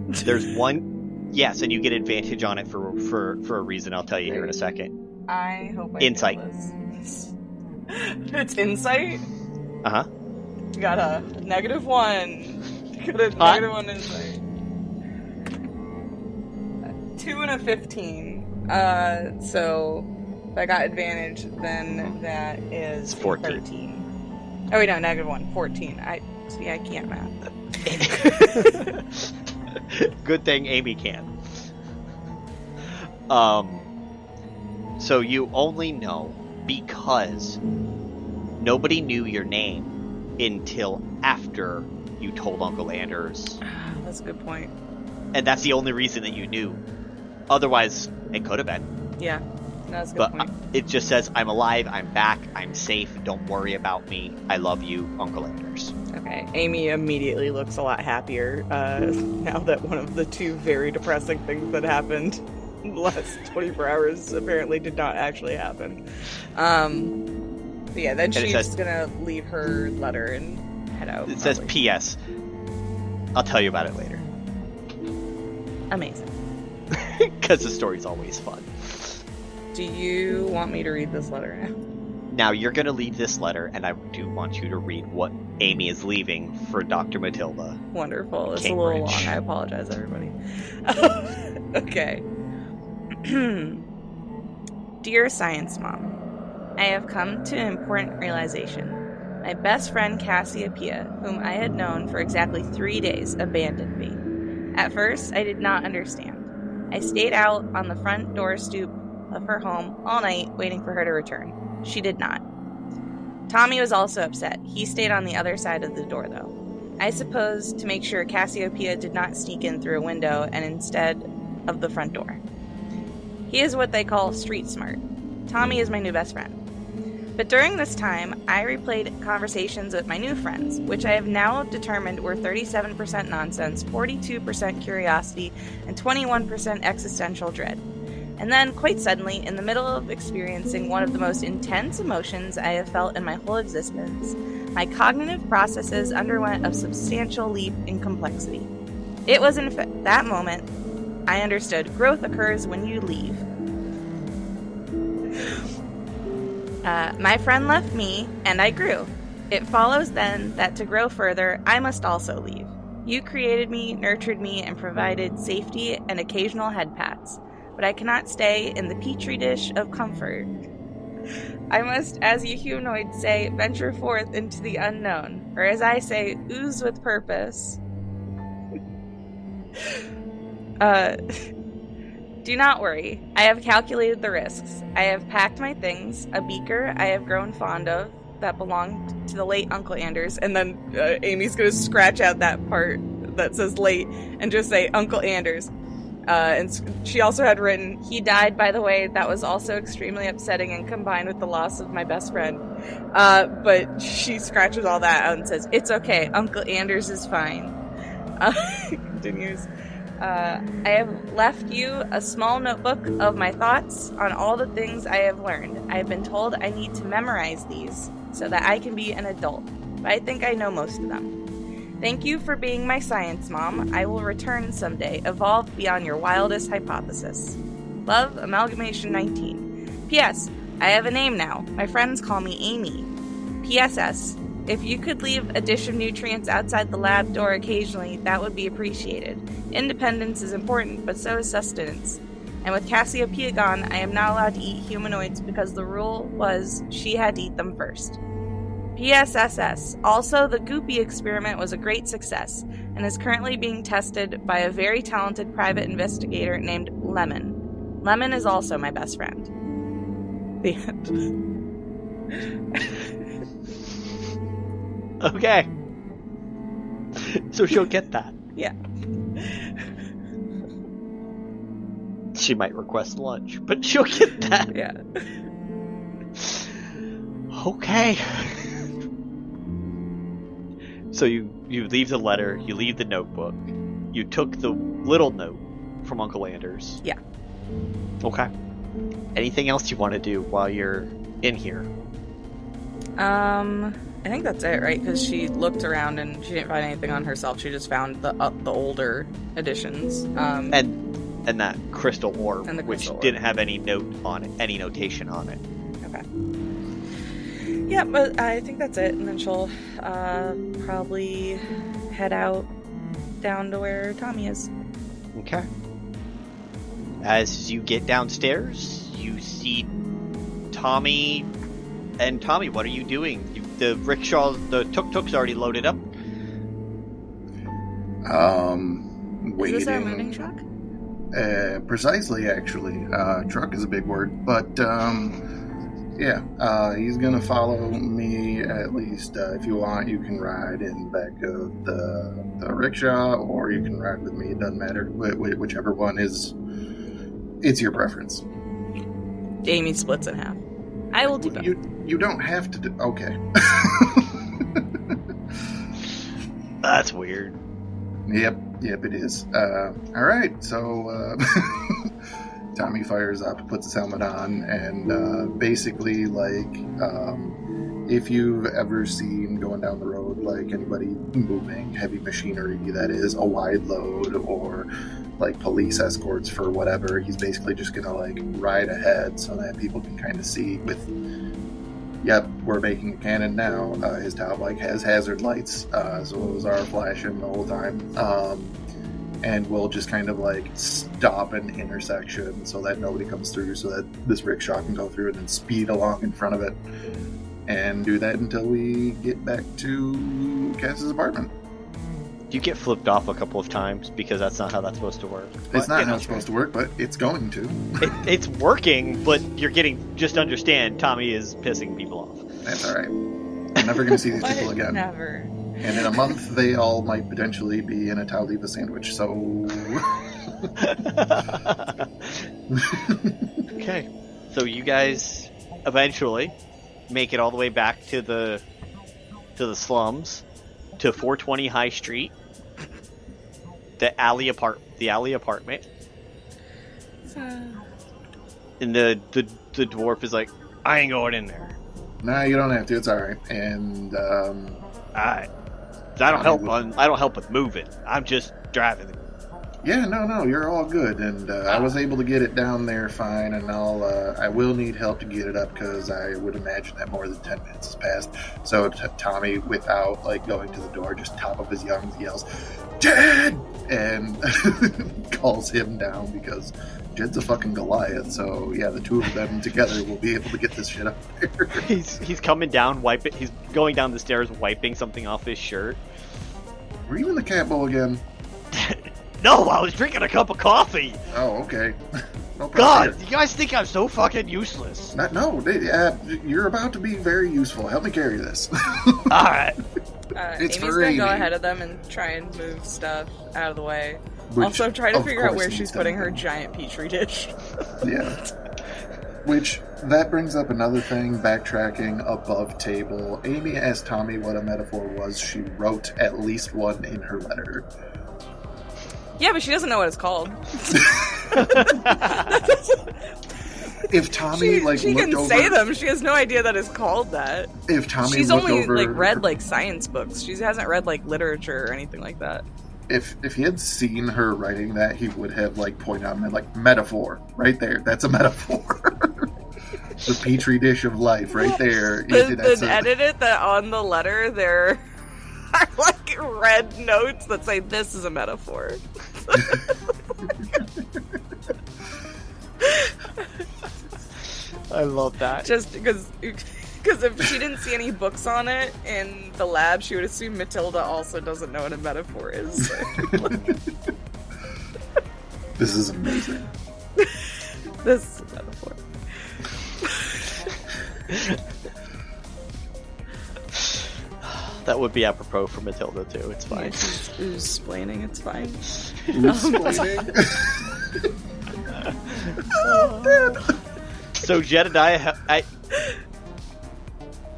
There's one... Yes, and you get advantage on it for a reason I'll tell you here in a second. I hope I Insight. Know this. It's insight? Uh-huh. You got a -1. You got a -1 insight. 2 and a 15. So if I got advantage, then that is 14. 13. Oh wait, no, -1. 14. I can't math. Good thing Amy can. So you only know because nobody knew your name until after you told Uncle Anders. That's a good point. And that's the only reason that you knew. Otherwise, it could have been. Yeah, that's a good point. It just says, I'm alive, I'm back, I'm safe, don't worry about me, I love you, Uncle Anders. Okay, Amy immediately looks a lot happier now that one of the 2 very depressing things that happened in the last 24 hours apparently did not actually happen. But yeah, then she's just gonna leave her letter and head out. It says P.S. I'll tell you about it later. Amazing. Because the story's always fun. Do you want me to read this letter now? Now, you're going to read this letter, and I do want you to read what Amy is leaving for Dr. Matilda. Wonderful. It's Cambridge. a little long. I apologize, everybody. Okay. Dear Science Mom, I have come to an important realization. My best friend Cassiopeia, whom I had known for exactly 3 days, abandoned me. At first, I did not understand. I stayed out on the front door stoop of her home all night waiting for her to return. She did not. Tommy was also upset. He stayed on the other side of the door, though. I suppose to make sure Cassiopeia did not sneak in through a window and instead of the front door. He is what they call street smart. Tommy is my new best friend. But during this time, I replayed conversations with my new friends, which I have now determined were 37% nonsense, 42% curiosity, and 21% existential dread. And then, quite suddenly, in the middle of experiencing one of the most intense emotions I have felt in my whole existence, my cognitive processes underwent a substantial leap in complexity. It was in that moment I understood growth occurs when you leave. My friend left me, and I grew. It follows then that to grow further, I must also leave. You created me, nurtured me, and provided safety and occasional head pats. But I cannot stay in the petri dish of comfort. I must, as you humanoids say, venture forth into the unknown, or as I say, ooze with purpose. Do not worry. I have calculated the risks. I have packed my things, a beaker I have grown fond of that belonged to the late Uncle Anders, and then Amy's going to scratch out that part that says late and just say Uncle Anders. And she also had written, he died, by the way. That was also extremely upsetting and combined with the loss of my best friend. But she scratches all that out and says, it's okay. Uncle Anders is fine. Continues. I have left you a small notebook of my thoughts on all the things I have learned. I have been told I need to memorize these so that I can be an adult, but I think I know most of them. Thank you for being my science mom. I will return someday, evolved beyond your wildest hypothesis. Love, Amalgamation 19. P.S. I have a name now. My friends call me Amy. P.S.S. If you could leave a dish of nutrients outside the lab door occasionally, that would be appreciated. Independence is important, but so is sustenance. And with Cassiopeia gone, I am not allowed to eat humanoids because the rule was she had to eat them first. PSSS. Also, the Goopy experiment was a great success and is currently being tested by a very talented private investigator named Lemon. Lemon is also my best friend. The end. Okay. So she'll get that. Yeah. She might request lunch, but she'll get that. Yeah. Okay. So you leave the letter, you leave the notebook, you took the little note from Uncle Anders. Yeah. Okay. Anything else you want to do while you're in here? I think that's it, right? Because she looked around and she didn't find anything on herself. She just found the older editions. And that crystal orb, which orb. didn't have any note on it, any notation on it. Okay. Yeah, but I think that's it. And then she'll probably head out down to where Tommy is. Okay. As you get downstairs, you see Tommy. And Tommy, what are you doing? The rickshaw, the tuk-tuk's already loaded up. Waiting. Is this our moving truck? Precisely, actually. Truck is a big word, but yeah, he's gonna follow me at least. If you want, you can ride in the back of the rickshaw, or you can ride with me. It doesn't matter. Whichever one is, it's your preference. Amy splits in half. I will do both. You don't have to do... Okay. That's weird. Yep, it is. Alright, so Tommy fires up, puts his helmet on, and basically, like, if you've ever seen going down the road, like, anybody moving heavy machinery, that is, a wide load, or, like, police escorts for whatever, he's basically just gonna, like, ride ahead so that people can kind of see with... Yep, we're making a cannon now. His top bike has hazard lights, so those are flashing the whole time. And we'll just kind of like stop an intersection so that nobody comes through, so that this rickshaw can go through and then speed along in front of it. And do that until we get back to Cass's apartment. You get flipped off a couple of times because that's not how that's supposed to work. It's not how it's supposed to work, but it's going to. It's working, but you're getting... Just understand, Tommy is pissing people off. That's all right. I'm never going to see these people again. Never. And in a month, they all might potentially be in a Tauliva sandwich, so... Okay. So you guys eventually make it all the way back to the slums, to 420 High Street, the alley apartment. And the dwarf is like, I ain't going in there. Nah, you don't have to. It's all right. And I don't help with moving. I'm just driving. Yeah, no, you're all good. And I was able to get it down there fine. And I will need help to get it up because I would imagine that more than 10 minutes has passed. So Tommy, without going to the door, just top of his lungs yells, "Jed!" and calls him down because Jed's a fucking Goliath. So yeah, the two of them together will be able to get this shit up there. He's coming down, he's going down the stairs, wiping something off his shirt. Were you in the cat bowl again? No, I was drinking a cup of coffee. Oh, okay. No problem. God, you guys think I'm so fucking useless. You're about to be very useful. Help me carry this. Alright. It's Amy's for gonna Amy. go ahead of them and try and move stuff out of the way. Which, also, try to of figure out course, where needs she's to putting her happen. giant petri dish. Yeah. Which, that brings up another thing, backtracking above table. Amy asked Tommy what a metaphor was. She wrote at least one in her letter. Yeah, but she doesn't know what it's called. If Tommy, she looked can over... say them. She has no idea that it's called that. If Tommy She's looked only, over... read, science books. She hasn't read, literature or anything like that. If he had seen her writing that, he would have, pointed out, metaphor. Right there. That's a metaphor. The petri dish of life, right there. Edited that on the letter, there are, red notes that say, this is a metaphor. I love that. Just because if she didn't see any books on it in the lab, she would assume Matilda also doesn't know what a metaphor is. This is amazing. This is a metaphor. That would be apropos for Matilda too. It's fine. Yeah, she's explaining. It's fine. Oh, man. So Jedediah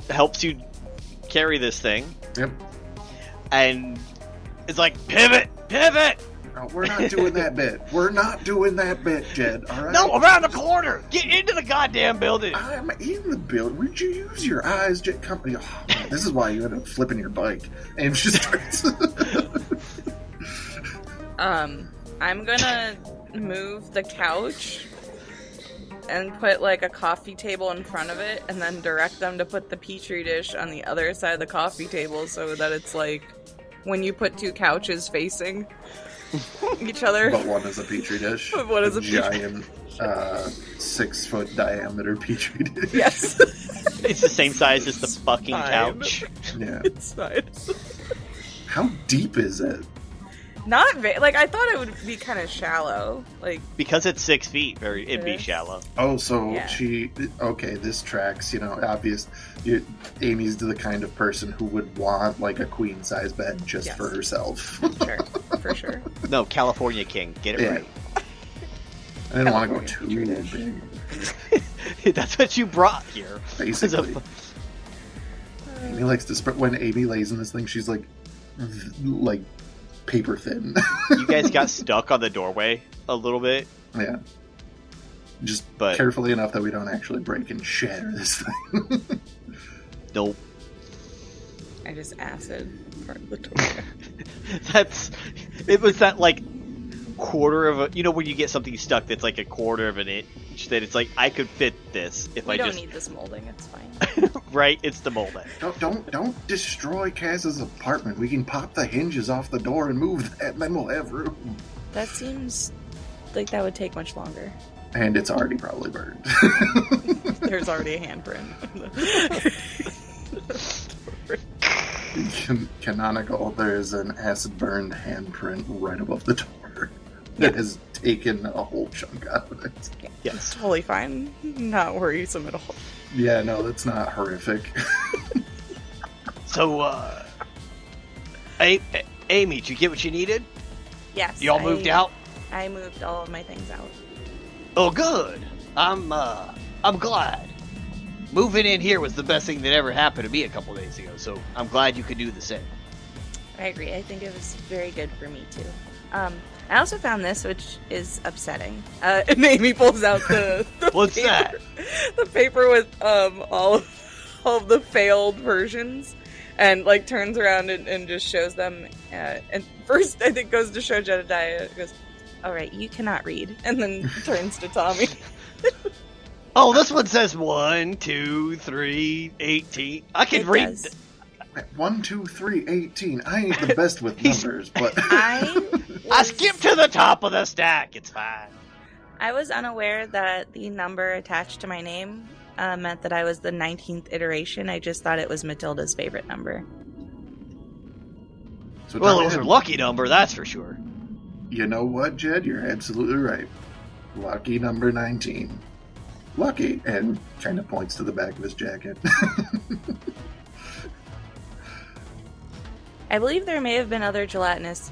helps you carry this thing. Yep. And it's like, pivot! No, we're not doing that bit. We're not doing that bit, Jed. All right? No, around the corner! Get into the goddamn building! I'm in the building. Would you use your eyes, Jed? This is why you end up flipping your bike. And just starts... I'm gonna move the couch and put a coffee table in front of it, and then direct them to put the petri dish on the other side of the coffee table, so that it's when you put two couches facing each other. But one is a petri dish. One is a giant 6-foot diameter petri dish. Yes. It's the same size as the fucking fine. couch. Yeah. It's fine. How deep is it? Not very. I thought it would be kind of shallow. Because it's 6 feet, it'd be is. shallow. Oh, so Yeah. okay, this tracks, obvious. Amy's the kind of person who would want, a queen-size bed just Yes. for herself. Sure, for sure. No, California King. Get it Yeah. right. I didn't want to go California too petri big, That's what you brought here. basically. Amy likes to spread. When Amy lays in this thing, she's like paper thin. You guys got stuck on the doorway a little bit. Yeah. Just But- carefully enough that we don't actually break and shatter this thing. Nope. I just acid part of the door. It was that quarter of a, where you get something stuck that's a quarter of an inch, that it's I could fit this if We I don't just need this molding. It's fine. right. It's the molding. Don't destroy Kaz's apartment. We can pop the hinges off the door and move that, and then we'll have room. That seems like that would take much longer. And it's already probably burned. There's already a handprint. canonical, there's an acid-burned handprint right above the door that has taken a whole chunk out of it. It's totally fine. Not worrisome at all. Yeah, no, that's not horrific. So, Amy, did you get what you needed? Yes. You all moved out? I moved all of my things out. Oh, good. I'm glad. Moving in here was the best thing that ever happened to me a couple days ago, so I'm glad you could do the same. I agree. I think it was very good for me too. I also found this, which is upsetting. And Amy pulls out the What's paper, that? The paper with all of the failed versions, and like turns around and just shows them. And first, I think goes to show Jedediah. Goes, All right, you cannot read. and then turns to Tommy. Oh, this one says 1, 2, 3, 18. I can It read. does. 1, 2, 3, 18. I ain't the best with numbers, but I skipped to the top of the stack. It's fine. I was unaware that the number attached to my name meant that I was the 19th iteration. I just thought it was Matilda's favorite number. So Well, Tommy it was her had- lucky number, that's for sure. You know what, Jed? You're absolutely right. Lucky number 19. Lucky, and kind of points to the back of his jacket. I believe there may have been other gelatinous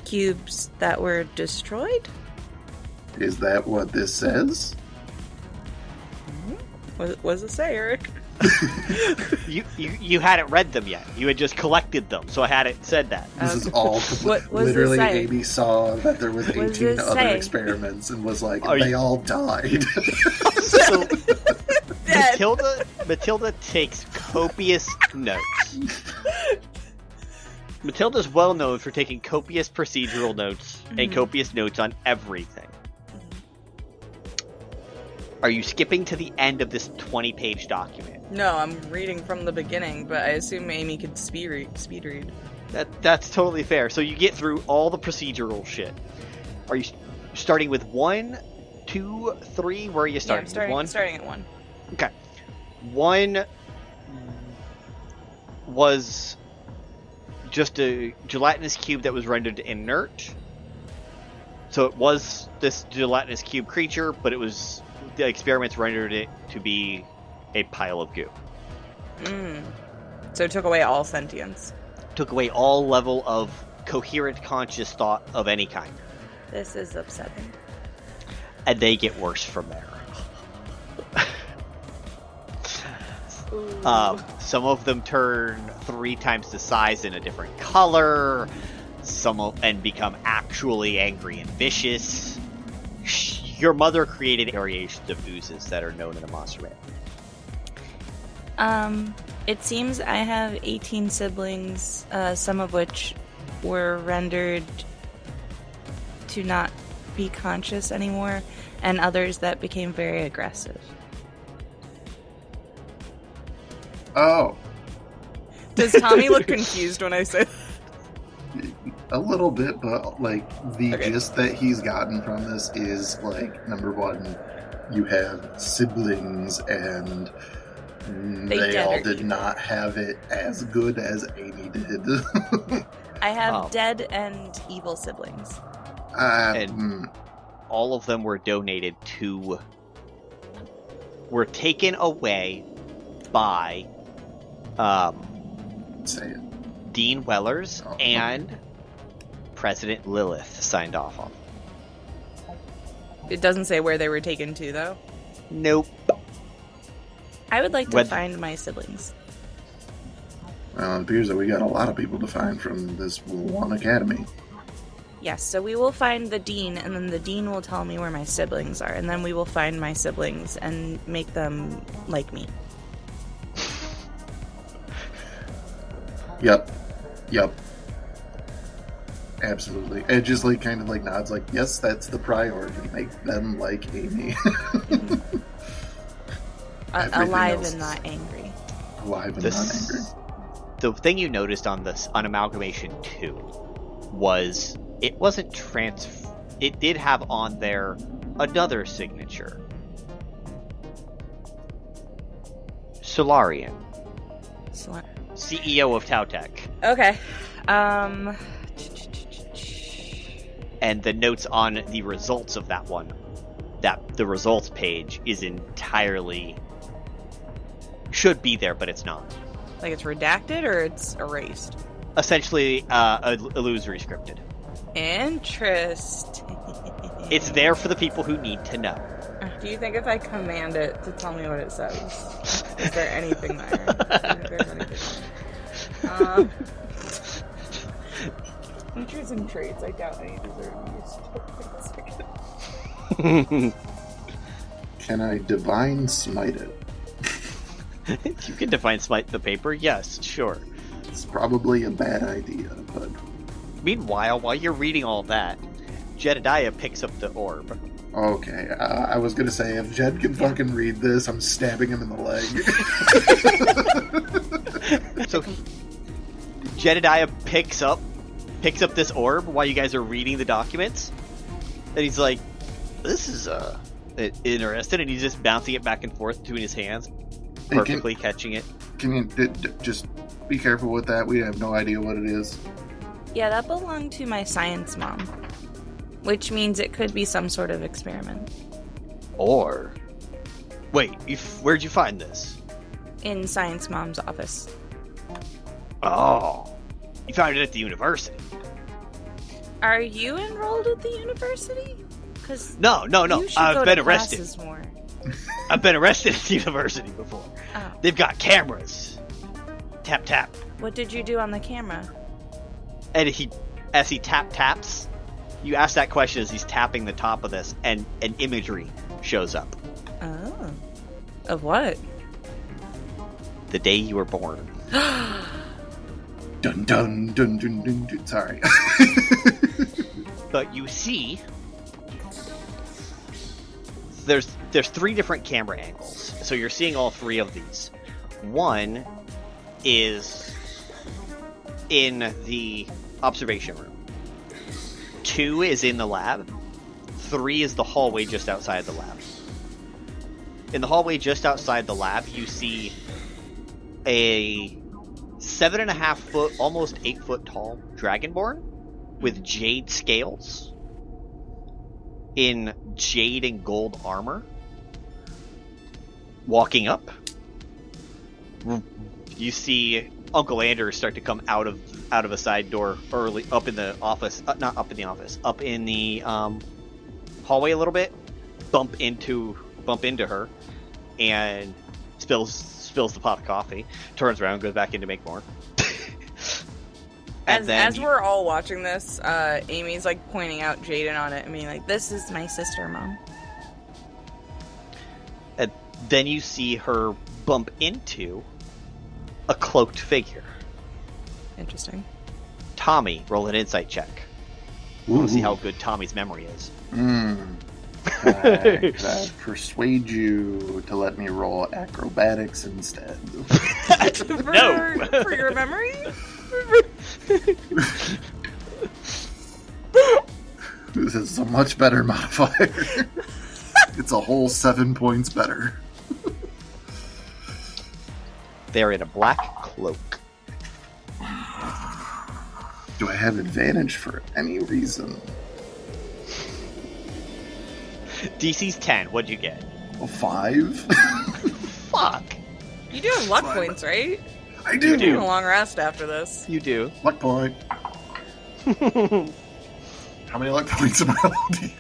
cubes that were destroyed. Is that what this says? What does it say, Eric? You hadn't read them yet. You had just collected them, so I hadn't said that. This is all What does it literally say? Amy saw that there was What does 18 it other say? experiments and was like, Are they you- all died. So Dead. Matilda takes copious notes. Matilda's well known for taking copious procedural notes and Mhm. copious notes on everything. Are you skipping to the end of this 20-page document? No, I'm reading from the beginning, but I assume Amy could speed read. That's totally fair. So you get through all the procedural shit. Are you starting with 1, 2, 3? Where are you Yeah, starting? I'm starting, With 1? starting at 1. Okay. 1 was just a gelatinous cube that was rendered inert. So it was this gelatinous cube creature, but the experiments rendered it to be a pile of goo. So it took away all sentience. Took away all level of coherent conscious thought of any kind. This is upsetting. And they get worse from there. Some of them turn 3 times the size in a different color. And become actually angry and vicious. Your mother created variations of oozes that are known in the monster manual. It seems I have 18 siblings, some of which were rendered to not be conscious anymore, and others that became very aggressive. Oh, Does Tommy look confused when I say a little bit, but like the Okay. gist that he's gotten from this is like, number one, you have siblings and They they dead all or did evil. not have it as good as Amy did. I have Oh. dead and evil siblings. And- All of them were taken away by say it. Dean Wellers Oh. and President Lilith signed off on. it doesn't say where they were taken to, though? Nope. I would like to Whether- find my siblings. Well, it appears that we got a lot of people to find from this one academy. Yes, so we will find the dean, and then the dean will tell me where my siblings are, and then we will find my siblings and make them like me. Yep. Absolutely. It just like kind of like nods like, yes, that's the priority. Make them like Amy. Everything Alive else and not angry. Alive and This- not angry. The thing you noticed on Amalgamation 2 was it wasn't it did have on there another signature. Solarian. CEO of Tow'tech. Okay. And the notes on the results of that one, that the results page is entirely should be there, but it's not. Like it's redacted or it's erased? Essentially, illusory scripted. Interesting. It's there for the people who need to know. Do you think if I command it to tell me what it says, is there anything there? Do you think there's anything there? Features and traits, I doubt any deserve use. Can I divine smite it? You can divine smite the paper? Yes, sure. It's probably a bad idea, but... Meanwhile, while you're reading all that, Jedediah picks up the orb. Okay, I was gonna say, if Jed can fucking read this, I'm stabbing him in the leg. So, Jedediah picks up this orb while you guys are reading the documents, and he's like, "This is interesting," and he's just bouncing it back and forth between his hands, perfectly catching it. Can you just be careful with that? We have no idea what it is. Yeah, that belonged to my science mom. Which means it could be some sort of experiment. Or... Wait, where'd you find this? In science mom's office. Oh. You found it at the university. Are you enrolled at the university? Cause No. you should I've go been to arrested. classes more. I've been arrested at the university before. Oh. They've got cameras. Tap, tap. What did you do on the camera? And as he taps, you ask that question as he's tapping the top of this, and an imagery shows up. Oh. Of what? The day you were born. Dun dun dun dun dun dun. Sorry. But you see, there's 3 different camera angles. So you're seeing all 3 of these. One is in the observation room. 2 is in the lab. 3 is the hallway just outside the lab. In the hallway just outside the lab, you see a 7.5 foot, almost 8 foot tall dragonborn with jade scales in jade and gold armor walking up. You see Uncle Anders start to come out of a side door early up in the office, not up in the office, up in the hallway a little bit, bump into her, and spills the pot of coffee, turns around, goes back in to make more. As we're all watching this, Amy's like pointing out Jaden on it and being like, This is my sister, Mom. And then you see her bump into a cloaked figure. interesting. Tommy, roll an insight check. I want to see how good Tommy's memory is. Could I persuade you to let me roll acrobatics instead? No! For your memory? This is a much better modifier. It's a whole 7 points better. They're in a black cloak. Do I have advantage for any reason? DC's 10. What'd you get? A 5? Fuck. You do have luck points, right? I do. You're doing a long rest after this. You do. Luck point. How many luck points am I allowed to use?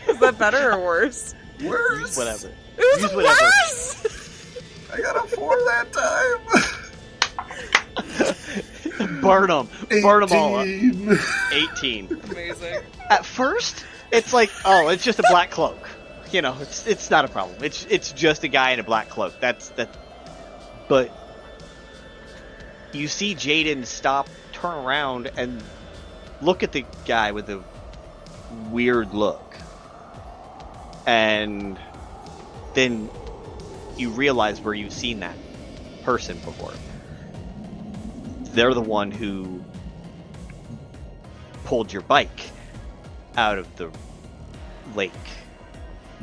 Is that better or worse? Worse. Use whatever. It was Use whatever. worse! I got a 4 that time. Burn them. Burn them all up. 18. 18. Amazing. At first, it's like, oh, it's just a black cloak. You know, it's not a problem. It's just a guy in a black cloak. That's. But you see Jaden stop, turn around, and look at the guy with the weird look. And then you realize where you've seen that person before. They're the one who pulled your bike out of the lake.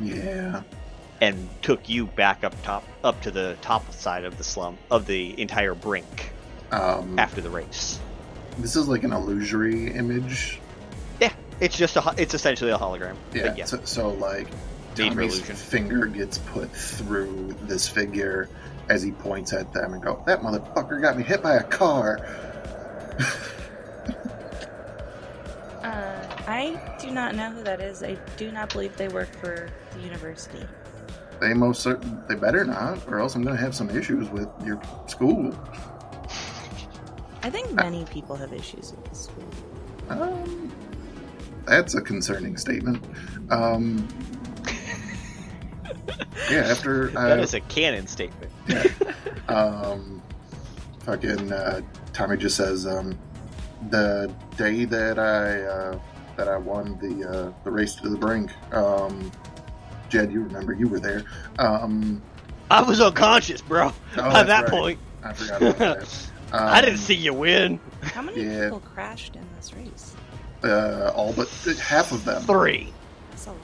Yeah. and took you back up to the top side of the slum of the entire brink after the race. This is like an illusory image. Yeah, it's essentially a hologram. Yeah. So like Tommy's finger gets put through this figure as he points at them and go, "That motherfucker got me hit by a car." I do not know who that is. I do not believe they work for the university. They better not, or else I'm going to have some issues with your school. I think many people have issues with the school. That's a concerning statement. Yeah, after that is a canon statement. Yeah. Tommy just says, the day that I won the race to the brink. Jed, you remember you were there. I was unconscious, bro. By that point, I forgot about that. I didn't see you win. How many people crashed in this race? All but half of them. 3. That's a lot.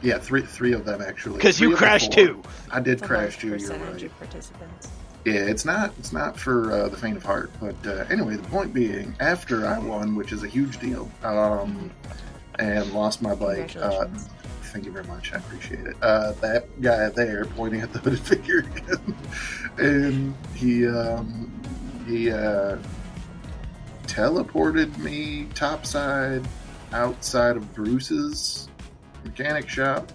Yeah, three of them actually. Because you crashed too. I did crash too. You're right. Of participants. Yeah, it's not for the faint of heart. But anyway, the point being, after I won, which is a huge deal, and lost my bike. Thank you very much. I appreciate it. That guy there pointing at the hooded figure again, and he teleported me topside outside of Bruce's mechanic shop,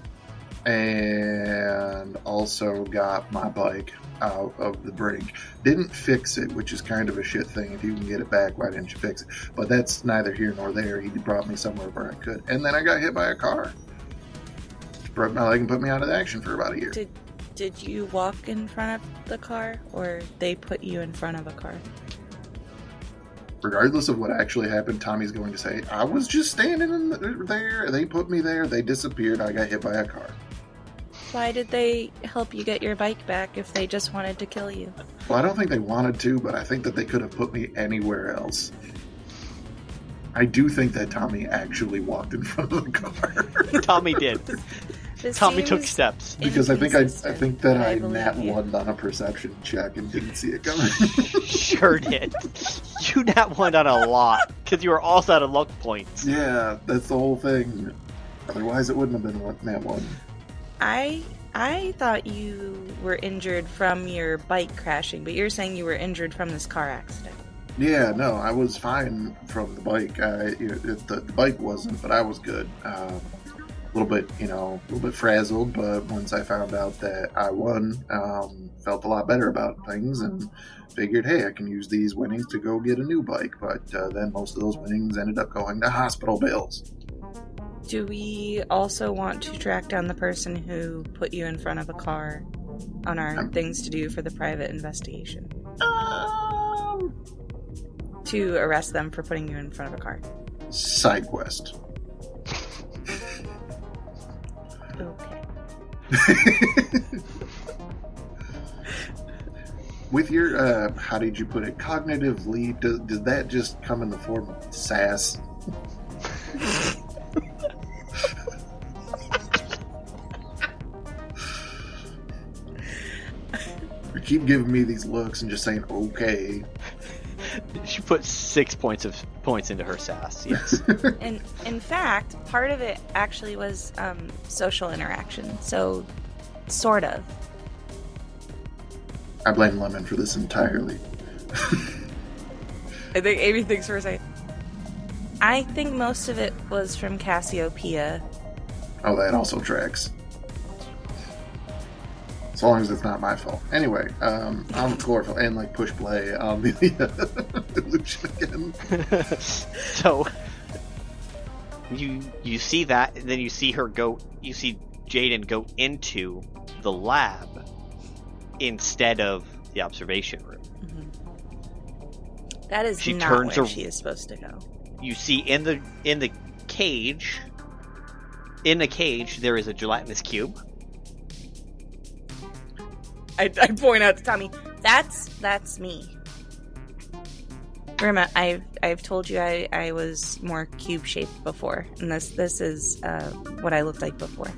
and also got my bike out of the brink. Didn't fix it, which is kind of a shit thing. If you can get it back, why didn't you fix it? But that's neither here nor there. He brought me somewhere where I could, and then I got hit by a car. Broke my leg and put me out of action for about a year. Did you walk in front of the car, or they put you in front of a car? Regardless of what actually happened, Tommy's going to say, I was just standing there. They put me there. They disappeared. I got hit by a car. Why did they help you get your bike back if they just wanted to kill you? Well, I don't think they wanted to, but I think that they could have put me anywhere else. I do think that Tommy actually walked in front of the car. Tommy did. Tommy took steps. Because I think that I nat one on a perception check and didn't see it coming. Sure did. You nat one on a lot because you were also out of luck points. Yeah, that's the whole thing. Otherwise, it wouldn't have been nat one. I thought you were injured from your bike crashing, but you're saying you were injured from this car accident. Yeah, no, I was fine from the bike. The bike wasn't, but I was good. A little bit frazzled, but once I found out that I won, felt a lot better about things and figured, hey, I can use these winnings to go get a new bike. But then most of those winnings ended up going to hospital bills. Do we also want to track down the person who put you in front of a car on our things to do for the private investigation? To arrest them for putting you in front of a car. Side quest. Okay. With your, how did you put it, cognitive leap, does that just come in the form of sass? You keep giving me these looks and just saying, okay. She put 6 points into her sass, yes. In fact, part of it actually was social interaction, so sort of. I blame Lemon for this entirely. I think Amy thinks for a second. I think most of it was from Cassiopeia. Oh, that also tracks. As long as it's not my fault. Anyway, I'm chlorophyll and like push play on the illusion again. So you see that, and then you see her go. You see Jaden go into the lab instead of the observation room. Mm-hmm. That is she not turns where she is supposed to go. You see in the cage. In the cage, there is a gelatinous cube. I point out to Tommy. That's me. Remember, I've told you I was more cube shaped before, and this is what I looked like before.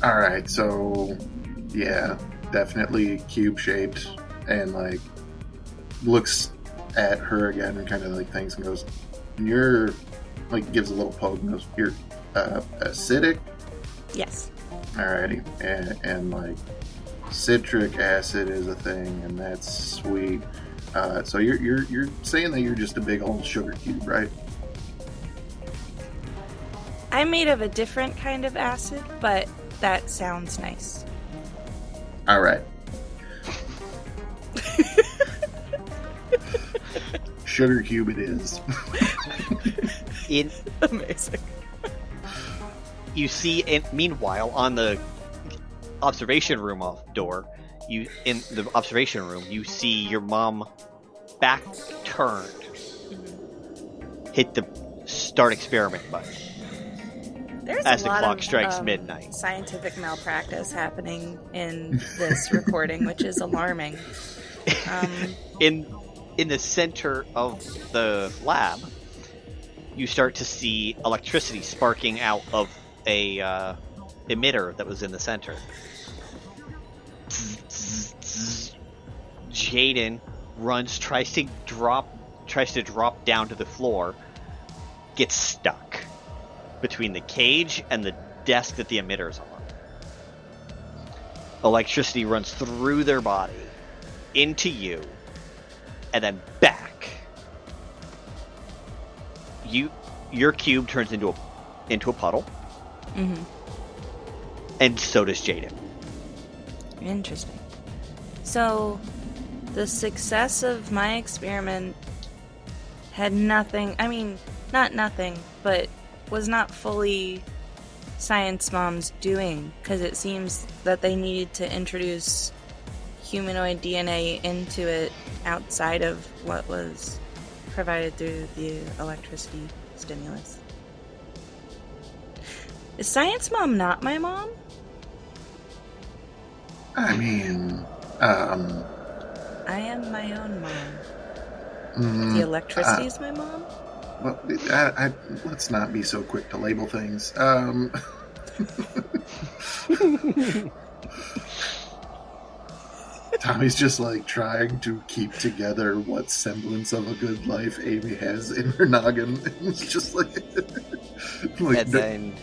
All right, so yeah, definitely cube shaped, and like looks at her again and kind of like thinks and goes, "You're like," gives a little poke and goes, "You're acidic." Yes. Alrighty, and like citric acid is a thing, and that's sweet. So you're saying that you're just a big old sugar cube, right? I'm made of a different kind of acid, but that sounds nice. All right. Sugar cube it is. Amazing. You see, meanwhile, on the observation room door, in the observation room, you see your mom back turned, hit the start experiment button. There's as a the lot clock of, strikes midnight. Scientific malpractice happening in this recording, which is alarming. In the center of the lab, you start to see electricity sparking out of a emitter that was in the center. Jaden runs, tries to drop down to the floor, gets stuck between the cage and the desk that the emitter's on. Electricity runs through their body, into you, and then back. Your cube turns into a puddle. Mm-hmm. And so does Jaden. Interesting. So, the success of my experiment had nothing, not nothing, but was not fully Science Mom's doing, because it seems that they needed to introduce humanoid DNA into it outside of what was provided through the electricity stimulus. Is Science Mom not my mom? I mean, I am my own mom. The electricity is my mom? Well, let's not be so quick to label things. Tommy's just like trying to keep together what semblance of a good life Amy has in her noggin. It's just like and then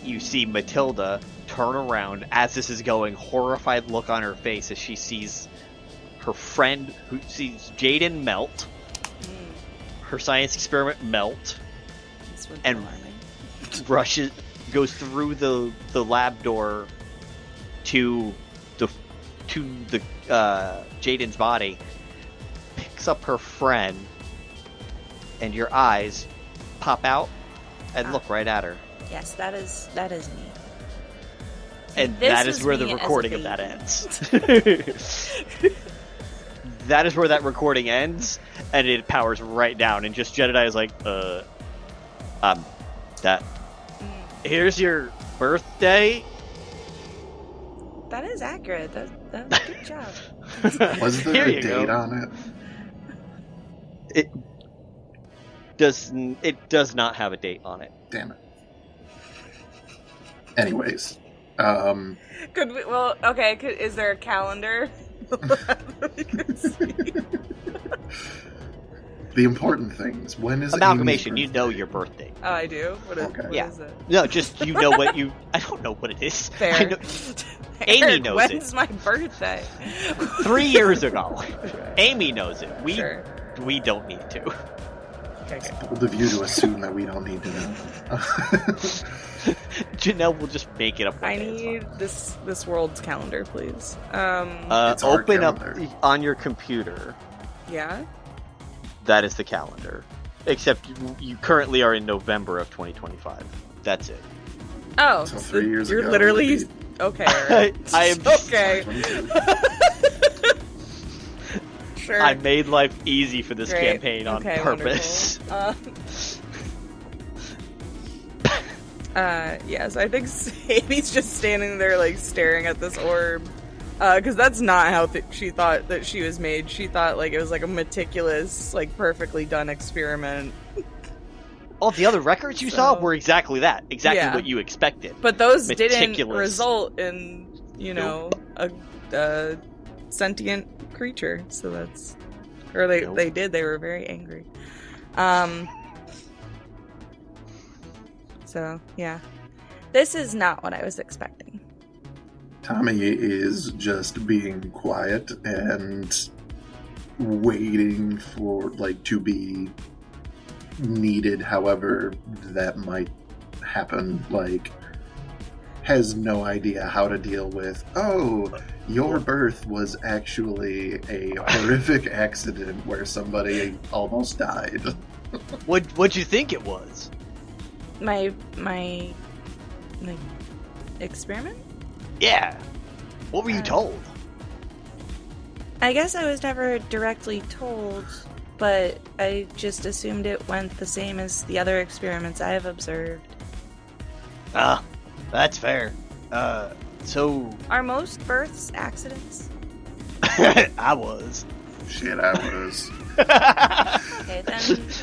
you see Matilda turn around as this is going, horrified look on her face as she sees her friend, who sees Jaden melt, her science experiment melt, and goes through the lab door to the Jaden's body, picks up her friend, and your eyes pop out and look right at her. Yes, that is me. And that is where the recording of that ends. That is where that recording ends, and it powers right down, and just Jedediah is like, here's your birthday. That is accurate. That was a good job. Was there a date on It it? does not have a date on it. Damn it. Anyways, Could we? Well, okay. Is there a calendar? the important things. When is Amalgamation? Amy's You know your birthday. Oh, I do. What Yeah. is it? No, just you know what you. I don't know what it is. Fair. I know, Amy Eric, knows when's it. my birthday? 3 years ago. Amy knows it. Sure. We don't need to. Okay. bold of you to assume that we don't need to know. Jenel will just make it up. I need this world's calendar, please. It's our Open up calendar. on your computer. Yeah. That is the calendar. Except you currently are in November of 2025. That's it. Oh, So 3 years you're ago literally would okay. Eric. I am Okay. 22. Sure. I made life easy for this Great. campaign on Okay, purpose. Yes, I think Amy's just standing there, like, staring at this orb. Because that's not how she thought that she was made. She thought, like, it was, like, a meticulous, like, perfectly done experiment. All the other records you saw were exactly that. Exactly what you expected. But those didn't Meticulous. result in, a sentient creature. So that's... Or they did. They were very angry. So, yeah. This is not what I was expecting. Tommy is just being quiet and waiting for, to be needed, however that might happen. Has no idea how to deal with, your birth was actually a horrific accident where somebody almost died. What'd you think it was? My experiment? Yeah. What were you told? I guess I was never directly told, but I just assumed it went the same as the other experiments I have observed. Ah, that's fair. So... Are most births accidents? I was. Shit, I was. Okay,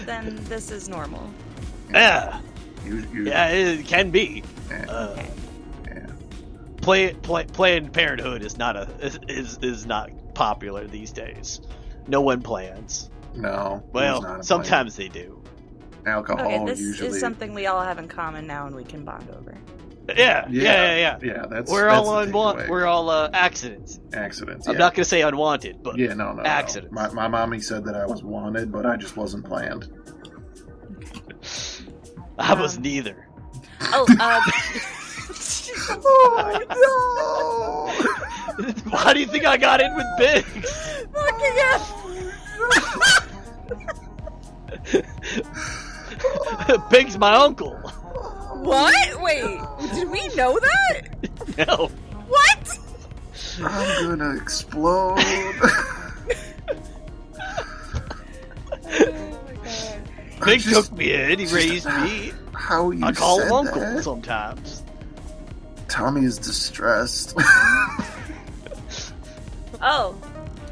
then this is normal. Yeah. You, Yeah, it can be. Yeah. Yeah. Planned Parenthood is not is not popular these days. No one plans. No. Well, sometimes they do. Alcohol Okay, this usually. is something we all have in common now, and we can bond over. Yeah. Yeah, We're that's all the takeaway. We're all accidents. Accidents. I'm not gonna say unwanted, but no. accidents. My mommy said that I was wanted, but I just wasn't planned. I was neither. Oh, Why do you think I got in with Biggs? Biggs my uncle. What? Wait, did we know that? No. What? I'm gonna explode. Big took me in. He raised me. How you I call said him uncle that? sometimes. Tommy is distressed. oh,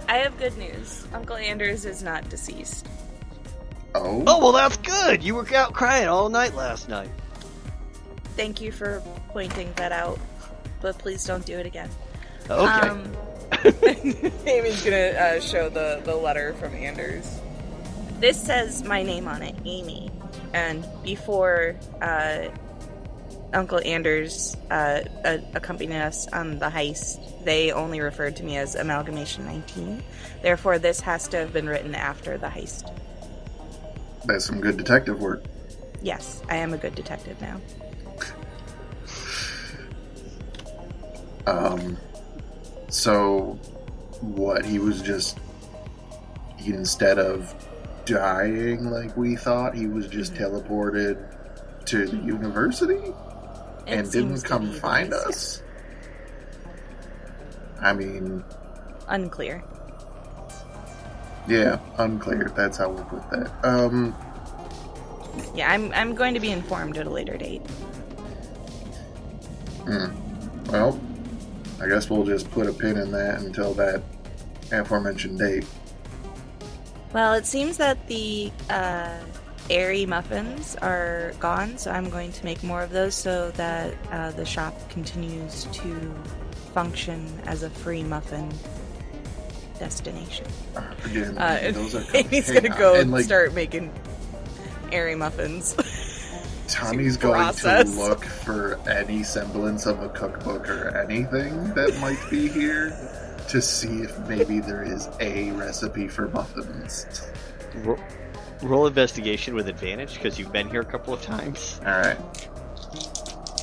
I have good news. Uncle Anders is not deceased. Oh? Oh, well, that's good. You were out crying all night last night. Thank you for pointing that out, but please don't do it again. Okay. Amy's gonna show the letter from Anders. This says my name on it, Amy. And before Uncle Anders accompanied us on the heist, they only referred to me as Amalgamation 19. Therefore, this has to have been written after the heist. That's some good detective work. Yes, I am a good detective now. So, what, he was just, instead of dying like we thought, he was just teleported to the university? And didn't come find us? I mean... Unclear. Yeah, unclear. That's how we'll put that. Yeah, I'm going to be informed at a later date. Well, I guess we'll just put a pin in that until that aforementioned date. Well, it seems that the airy muffins are gone, so I'm going to make more of those so that the shop continues to function as a free muffin destination. Again, those are Amy's gonna go and start making airy muffins. Tommy's going to look for any semblance of a cookbook or anything that might be here to see if maybe there is a recipe for muffins. Roll investigation with advantage because you've been here a couple of times. Alright.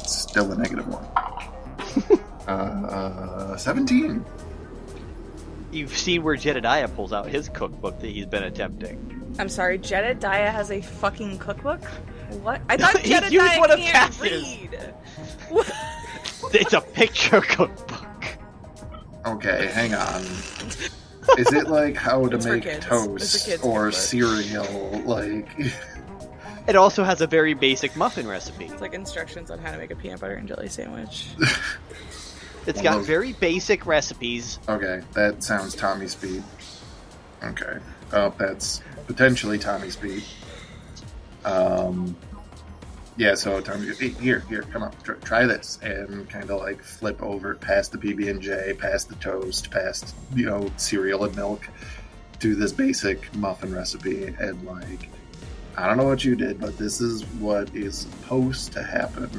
Still a -1. 17. You've seen where Jedediah pulls out his cookbook that he's been attempting. I'm sorry, Jedediah has a fucking cookbook? What? I thought He used Jedediah one of can't Cass's. read. It's a picture cookbook. Okay, hang on. Is it like how to It's for make kids. It's a toast kid's or cookbook. cereal? Like, It also has a very basic muffin recipe. It's like instructions on how to make a peanut butter and jelly sandwich. It's One got of those- very basic recipes. okay, that sounds Tommy speed. Okay. Oh, that's potentially Tommy speed. Yeah, so Tommy goes, hey, here, come on, try this, and kind of like flip over past the PB&J, past the toast, past cereal and milk, do this basic muffin recipe, and like, I don't know what you did, but this is what is supposed to happen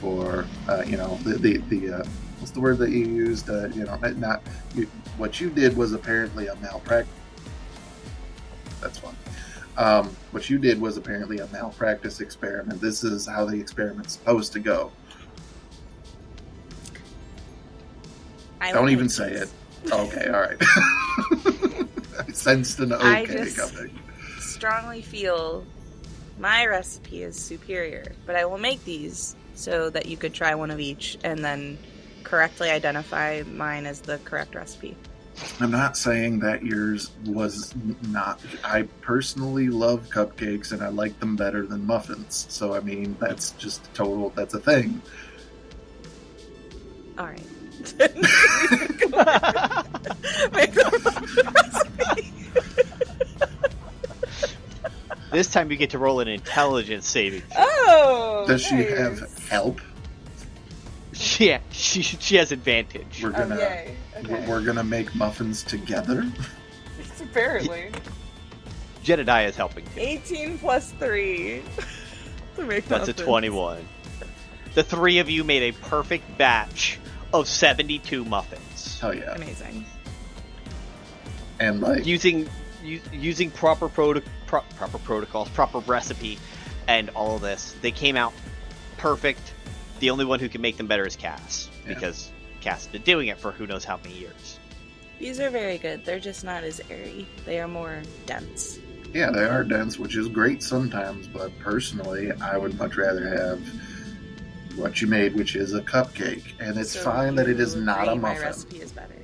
for the what's the word that you used? What you did was apparently a malpractice. That's fun. What you did was apparently a malpractice experiment. This is how the experiment's supposed to go. Don't even say it. Okay, all right. I sensed an okay coming. Strongly feel my recipe is superior, but I will make these so that you could try one of each and then correctly identify mine as the correct recipe. I'm not saying that yours was not. I personally love cupcakes and I like them better than muffins. So, I mean, that's just that's a thing. All right. Make the recipe. This time you get to roll an intelligence saving. Oh! Does she have help? Yeah, she has advantage. We're gonna yay. Okay. we're gonna make muffins together. Apparently. Jedediah is helping too. 18 plus 3. To make That's a muffins. 21. The three of you made a perfect batch of 72 muffins. Hell yeah! Amazing. And like Using proper protocols, proper recipe, and all of this, they came out perfect. The only one who can make them better is Cass, because Cass has been doing it for who knows how many years. These are very good. They're just not as airy. They are more dense. yeah, they are dense, which is great sometimes. But personally, I would much rather have what you made, which is a cupcake. And it's So fine that it is you not a agree my muffin. recipe is better.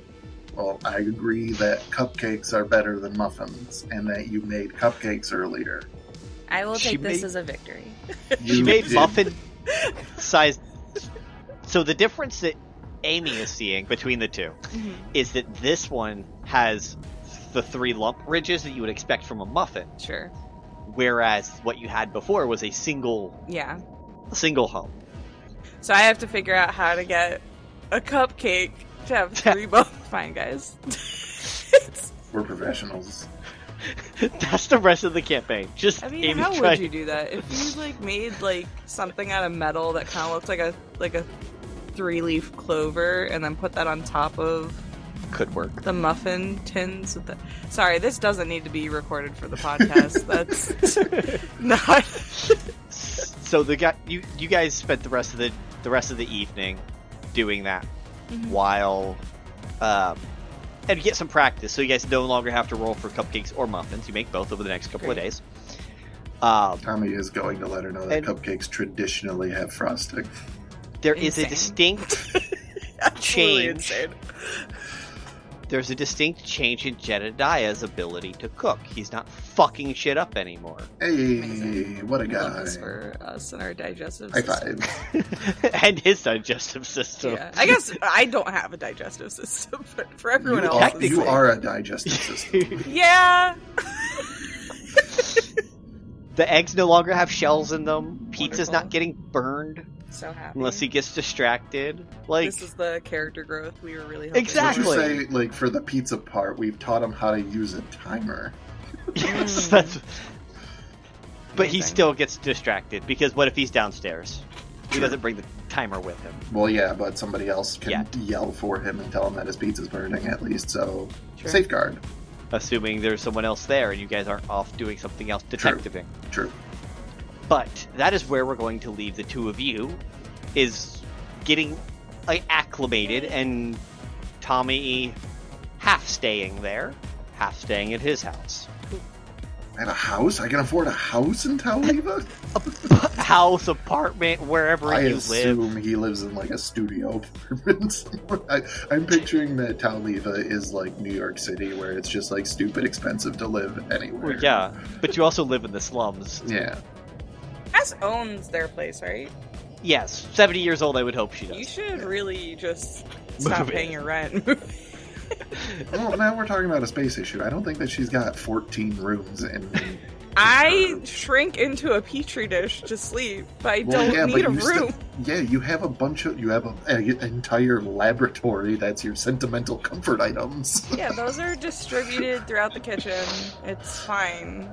Well, I agree that cupcakes are better than muffins, and that you made cupcakes earlier. I will She take this made- as a victory. She You made did. muffin sized. So the difference that Amy is seeing between the two is that this one has the 3 lump ridges that you would expect from a muffin, Sure. whereas what you had before was a single Yeah. home. So I have to figure out how to get a cupcake to have 3 bones. Fine, guys. We're professionals. That's the rest of the campaign. Just I mean, Amy how would trying- you do that? If you made something out of metal that kind of looks like a 3-leaf clover, and then put that on top of Could work. the muffin tins. With the... Sorry, this doesn't need to be recorded for the podcast. That's not. So you guys spent the rest of the evening doing that while and get some practice, so you guys no longer have to roll for cupcakes or muffins. You make both over the next couple of days. Tommy is going to let her know that And- cupcakes traditionally have frosting. There is a Insane. distinct Absolutely change. insane. There's a distinct change in Jedediah's ability to cook. He's not fucking shit up anymore. Hey, Amazing. what a Love guy. this for us and our digestive High system. five. And his digestive system. Yeah, I guess I don't have a digestive system, but for everyone else, technically- You are a digestive system. yeah. The eggs no longer have shells in them. Pizza's Wonderful. not getting burned So happy. unless he gets distracted. Like, This is the character growth we were really hoping Exactly. for. Would you say, like, for the pizza part, we've taught him how to use a timer? yes, that's. But he Amazing. still gets distracted because what if he's downstairs? He doesn't bring the timer with him. Well, yeah, but somebody else can Yeah. yell for him and tell him that his pizza's burning, at least, so Sure. safeguard. Assuming there's someone else there and you guys aren't off doing something else detectiving. True. But that is where we're going to leave the two of you, is getting acclimated, and Tommy half staying there, half staying at his house. I have a house? I can afford a house in Taliva? House, apartment, wherever I you live. assume he lives in, like, a studio apartment. I'm picturing that Taliva is like New York City, where it's just, like, stupid expensive to live anywhere. Well, yeah, but you also live in the slums. Yeah. Cass owns their place, right? Yes, 70 years old, I would hope she does. You should really just stop Move paying in. your rent. Well, now we're talking about a space issue. I don't think that she's got 14 rooms in I shrink into a petri dish to sleep, but I don't need a room. You have a bunch of, you have an entire laboratory that's your sentimental comfort items. Yeah, those are distributed throughout the kitchen. It's fine.